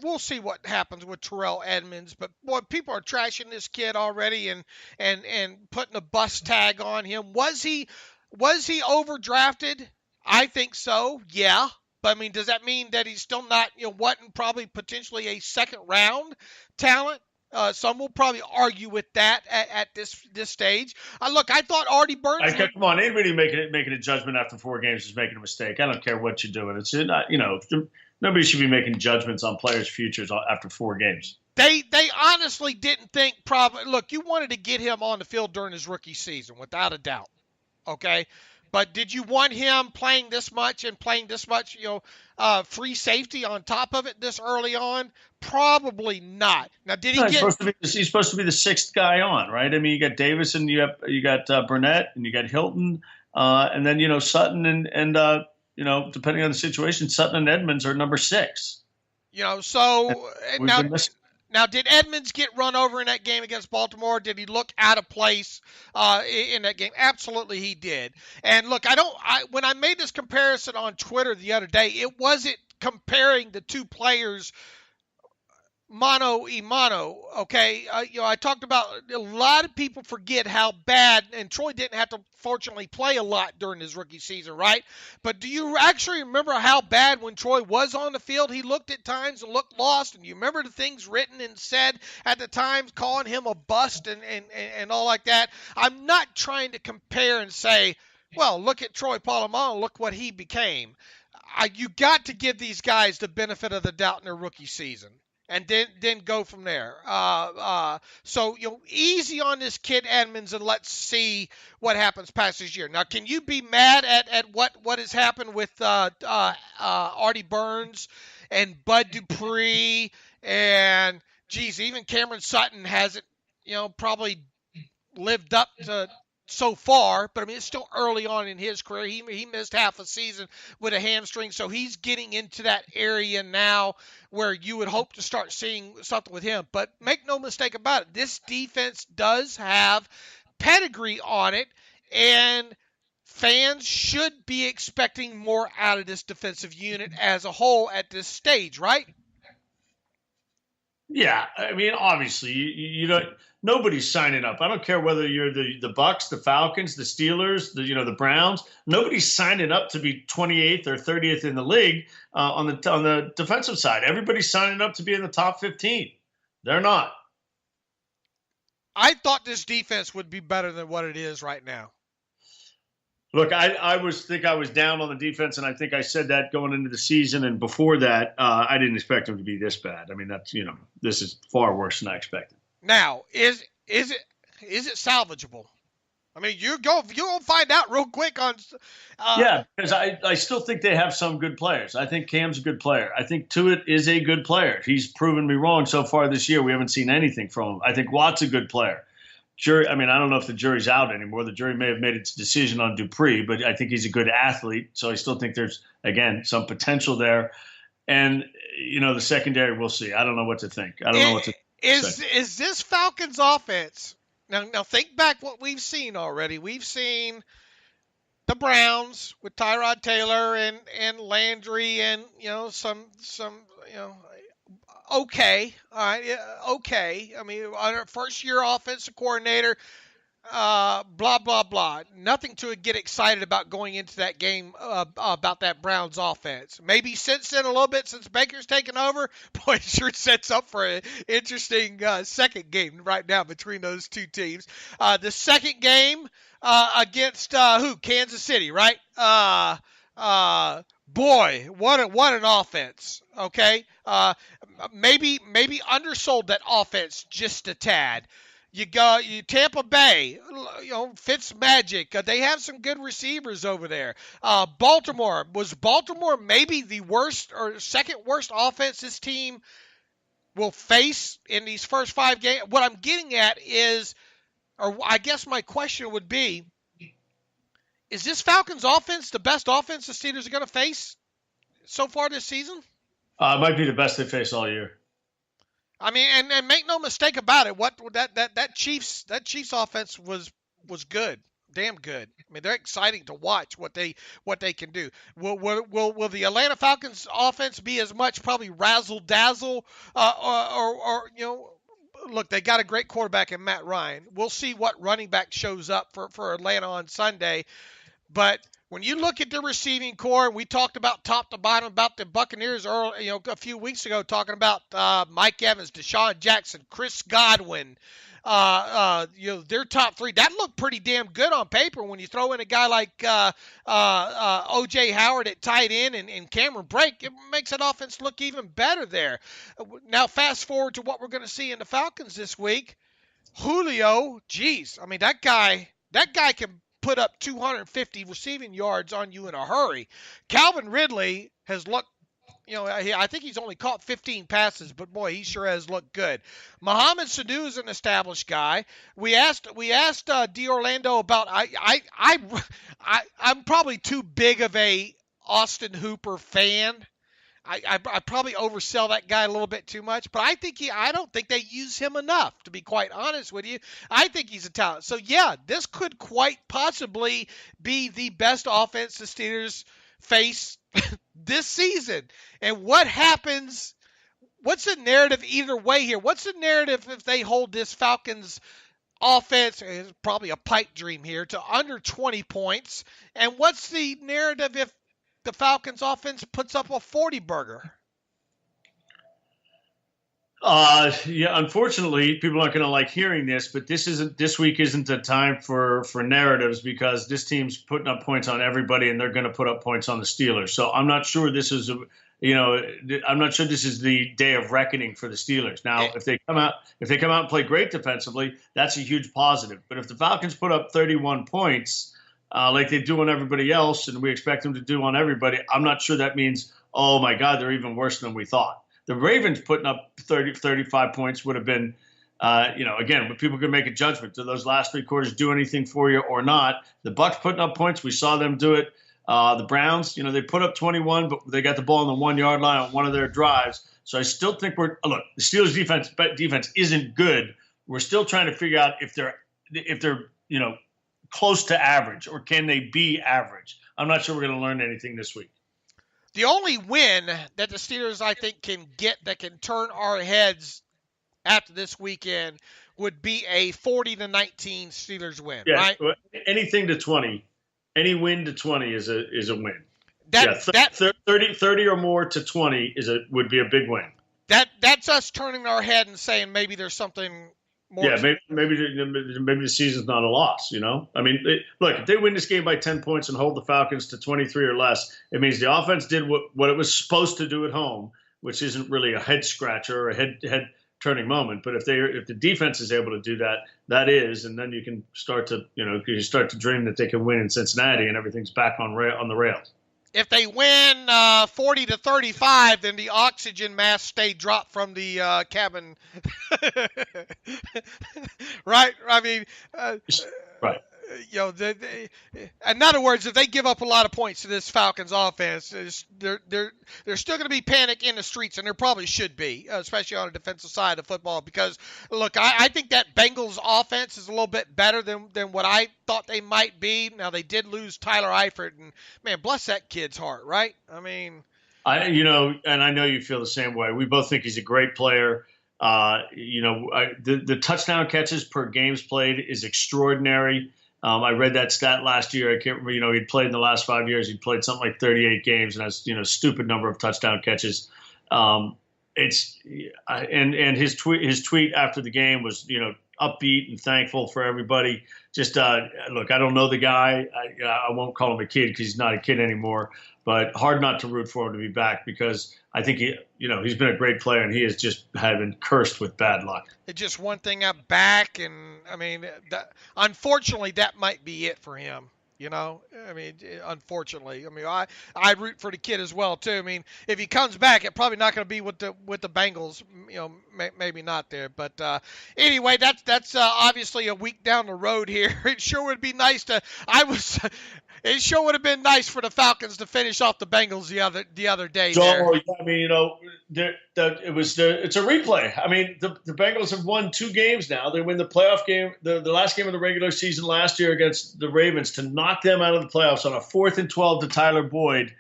we'll see what happens with Terrell Edmunds, but boy, people are trashing this kid already and putting a bust tag on him. Was he overdrafted? I think so, yeah. But I mean, does that mean that he's still not, wasn't probably potentially a 2nd round talent? Some will probably argue with that at this stage. Look, I thought Artie Burns. Come on, anybody making a judgment after 4 games is making a mistake. I don't care what you're doing. It's not, nobody should be making judgments on players' futures after 4 games. They honestly didn't think probably. Look, you wanted to get him on the field during his rookie season, without a doubt. Okay. But did you want him playing this much and playing this much, free safety on top of it this early on? Probably not. Now, did he he's supposed to be the 6th guy on, right? I mean, you got Davis and you got Burnett and you got Hilton, and then Sutton and depending on the situation, Sutton and Edmonds are number 6. Now, did Edmonds get run over in that game against Baltimore? Did he look out of place in that game? Absolutely, he did. And look, when I made this comparison on Twitter the other day, it wasn't comparing the two players mano a mano, okay? I talked about a lot of people forget how bad, and Troy didn't have to fortunately play a lot during his rookie season, right? But do you actually remember how bad when Troy was on the field? He looked at times and looked lost, and you remember the things written and said at the times, calling him a bust and all like that. I'm not trying to compare and say, well, look at Troy Polamalu, look what he became. You got to give these guys the benefit of the doubt in their rookie season. And then go from there. So easy on this kid Edmonds, and let's see what happens past this year. Now, can you be mad at what has happened with Artie Burns and Bud Dupree and even Cameron Sutton hasn't probably lived up to so far, but I mean, it's still early on in his career. He missed half a season with a hamstring, so he's getting into that area now where you would hope to start seeing something with him. But make no mistake about it, this defense does have pedigree on it, and fans should be expecting more out of this defensive unit as a whole at this stage, right? Yeah, I mean, obviously, you don't. Nobody's signing up. I don't care whether you're the Bucks, the Falcons, the Steelers, the Browns. Nobody's signing up to be 28th or 30th in the league on the defensive side. Everybody's signing up to be in the top 15. They're not. I thought this defense would be better than what it is right now. Look, I was down on the defense, and I think I said that going into the season, and before that, I didn't expect them to be this bad. I mean, that's this is far worse than I expected. Now, is it salvageable? I mean, you'll find out real quick on. Yeah, because I still think they have some good players. I think Cam's a good player. I think Tuitt is a good player. He's proven me wrong so far this year. We haven't seen anything from him. I think Watt's a good player. I mean, I don't know if the jury's out anymore. The jury may have made its decision on Dupree, but I think he's a good athlete. So I still think there's, again, some potential there. And, the secondary, we'll see. I don't know what to think. I don't know what to think. Is this Falcons offense? Now think back what we've seen already. We've seen the Browns with Tyrod Taylor and Landry and, some okay. All right. Okay. I mean, our first year offensive coordinator, blah, blah, blah. Nothing to get excited about going into that game about that Browns offense. Maybe since then a little bit since Baker's taken over. Boy, it sure sets up for an interesting second game right now between those two teams. The second game against who? Kansas City, right? Boy, what an offense. Okay. Maybe undersold that offense just a tad. You Tampa Bay, Fitz Magic. They have some good receivers over there. Baltimore maybe the worst or second worst offense this team will face in these first 5 games? What I'm getting at is, or I guess my question would be, is this Falcons offense the best offense the Steelers are going to face so far this season? It might be the best they face all year. I mean, and make no mistake about it. That Chiefs offense was good, damn good. I mean, they're exciting to watch what they can do. Will the Atlanta Falcons offense be as much probably razzle dazzle, or look, they got a great quarterback in Matt Ryan. We'll see what running back shows up for Atlanta on Sunday, but when you look at the receiving core, we talked about top to bottom about the Buccaneers early, a few weeks ago, talking about Mike Evans, Deshaun Jackson, Chris Godwin, their top three. That looked pretty damn good on paper. When you throw in a guy like O.J. Howard at tight end and Cameron Brake, it makes that offense look even better there. Now, fast forward to what we're going to see in the Falcons this week. Julio, geez, I mean, that guy can put up 250 receiving yards on you in a hurry. Calvin Ridley has looked, I think he's only caught 15 passes, but boy, he sure has looked good. Mohamed Sanu is an established guy. We asked D'Orlando about, I'm probably too big of a Austin Hooper fan. I probably oversell that guy a little bit too much, but I don't think they use him enough, to be quite honest with you. I think he's a talent. So, yeah, this could quite possibly be the best offense the Steelers face this season. And what happens? What's the narrative either way here? What's the narrative if they hold this Falcons offense, it's probably a pipe dream here, to under 20 points? And what's the narrative if the Falcons offense puts up a 40-burger? Unfortunately, people aren't going to like hearing this, but this week isn't a time for narratives, because this team's putting up points on everybody and they're going to put up points on the Steelers. So I'm not sure this is I'm not sure this is the day of reckoning for the Steelers. Now, if they come out and play great defensively, that's a huge positive. But if the Falcons put up 31 points, like they do on everybody else, and we expect them to do on everybody, I'm not sure that means, oh my God, they're even worse than we thought. The Ravens putting up 35 points would have been, again, when people can make a judgment. Do those last three quarters do anything for you or not? The Bucs putting up points, we saw them do it. The Browns, they put up 21, but they got the ball on the 1 yard line on one of their drives. So I still think the Steelers defense isn't good. We're still trying to figure out if they're close to average, or can they be average? I'm not sure we're going to learn anything this week. The only win that the Steelers, I think, can get that can turn our heads after this weekend would be a 40-19 Steelers win, right? Anything to 20, any win to 20 is a win. 30 or more to 20 would be a big win. That's us turning our head and saying maybe there's something more. Yeah, maybe the season's not a loss, I mean, look, if they win this game by 10 points and hold the Falcons to 23 or less, it means the offense did what it was supposed to do at home, which isn't really a head scratcher or a head turning moment. But if the defense is able to do that, that is, and then you can start to dream that they can win in Cincinnati and everything's back on the rails. If they win 40-35, then the oxygen mask stay dropped from the cabin. Right? I mean, right. In other words, if they give up a lot of points to this Falcons offense, there's still going to be panic in the streets, and there probably should be, especially on the defensive side of football. Because, look, I think that Bengals offense is a little bit better than what I thought they might be. Now, they did lose Tyler Eifert, and, man, bless that kid's heart, right? I mean, and I know you feel the same way. We both think he's a great player. The touchdown catches per games played is extraordinary. I read that stat last year. I can't remember, he'd played in the last 5 years. He'd played something like 38 games and has, stupid number of touchdown catches. And his tweet after the game was, upbeat and thankful for everybody. Just, look, I don't know the guy. I won't call him a kid because he's not a kid anymore, but hard not to root for him to be back, because I think he's been a great player, and he has just been cursed with bad luck. It's just one thing up back, and I mean, unfortunately, that might be it for him. I mean, unfortunately, I root for the kid as well too. I mean, if he comes back, it's probably not going to be with the Bengals. Maybe not there. But anyway, that's obviously a week down the road here. It sure would be nice to. It sure would have been nice for the Falcons to finish off the Bengals the other day. So, I mean, it's a replay. I mean, the Bengals have won 2 games now. They win the playoff game, the last game of the regular season last year against the Ravens, to knock them out of the playoffs on a 4th and 12 to Tyler Boyd,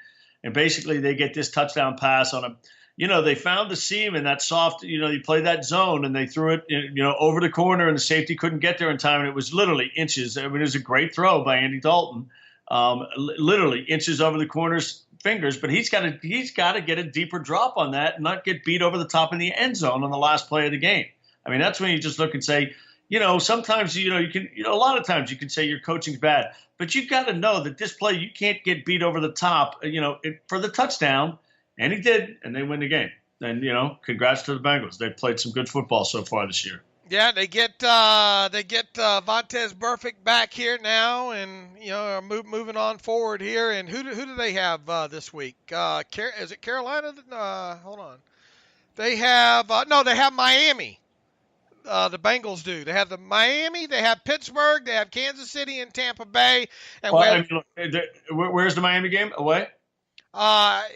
and basically they get this touchdown pass on a. They found the seam in that soft. You played that zone and they threw it, over the corner, and the safety couldn't get there in time, and it was literally inches. I mean, it was a great throw by Andy Dalton. literally inches over the corner's fingers, but he's got to get a deeper drop on that and not get beat over the top in the end zone on the last play of the game. I mean, that's when you just look and say, sometimes, you can, a lot of times you can say your coaching's bad, but you've got to know that this play, you can't get beat over the top, for the touchdown. And he did, and they win the game. And, congrats to the Bengals. They've played some good football so far this year. Yeah, they get Vontaze Burfict back here now, and are moving on forward here. And who do they have this week? Is it Carolina? Hold on. They have they have Miami. The Bengals do. They have the Miami, they have Pittsburgh, they have Kansas City and Tampa Bay. And where's the Miami game? Away?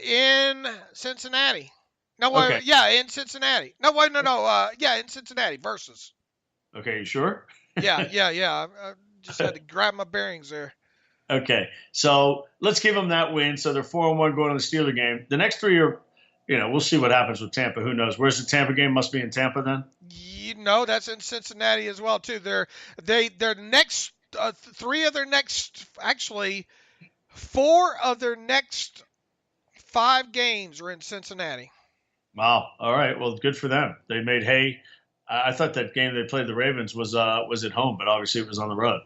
In Cincinnati. No, okay. In Cincinnati. No, in Cincinnati versus. Okay, you sure? Yeah. I just had to grab my bearings there. Okay, so let's give them that win. So they're 4-1 going to the Steeler game. The next three are, we'll see what happens with Tampa. Who knows? Where's the Tampa game? Must be in Tampa then? That's in Cincinnati as well too. Their next four of their next 5 games are in Cincinnati. Wow. All right. Well, good for them. They made hay. I thought that game they played the Ravens was at home, but obviously it was on the road.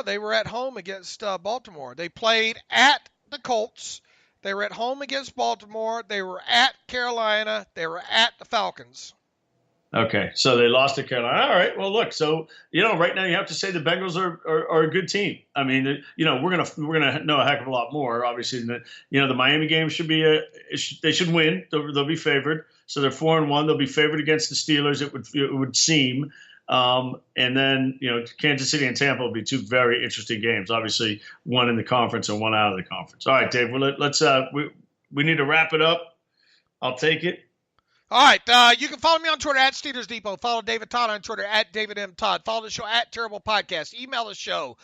They were at home against Baltimore. They played at the Colts. They were at home against Baltimore. They were at Carolina. They were at the Falcons. Okay, so they lost to Carolina. All right. Well, look. So right now you have to say the Bengals are a good team. I mean, we're gonna know a heck of a lot more. Obviously, the Miami game should be they should win. They'll be favored. So they're 4-1. They'll be favored against the Steelers. It would seem. And then, Kansas City and Tampa will be 2 very interesting games. Obviously, one in the conference and one out of the conference. All right, Dave. Well, let's we need to wrap it up. I'll take it. All right. You can follow me on Twitter at Steelers Depot. Follow David Todd on Twitter at David M. Todd. Follow the show at Terrible Podcast. Email the show,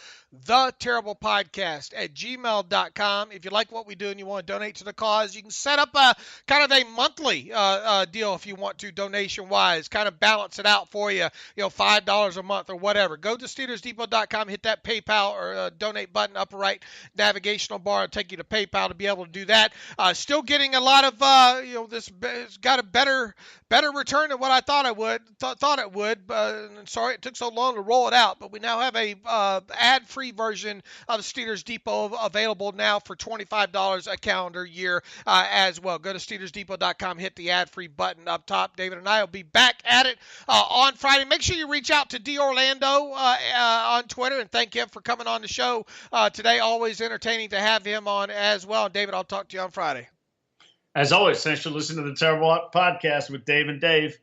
theterriblepodcast@gmail.com. If you like what we do and you want to donate to the cause, you can set up a kind of a monthly deal if you want to, donation-wise. Kind of balance it out for you, $5 a month or whatever. Go to SteelersDepot.com, hit that PayPal or donate button, upper right navigational bar. It'll take you to PayPal to be able to do that. Still getting a lot of, this has got a better return than what I thought it would. Sorry it took so long to roll it out, but we now have a ad-free version of the Steelers Depot available now for $25 a calendar year as well. Go to SteelersDepot.com, hit the ad-free button up top. David and I will be back at it on Friday. Make sure you reach out to D. Orlando on Twitter and thank him for coming on the show today. Always entertaining to have him on as well. David, I'll talk to you on Friday. As always, thanks for listening to the Terrible Podcast with Dave and Dave.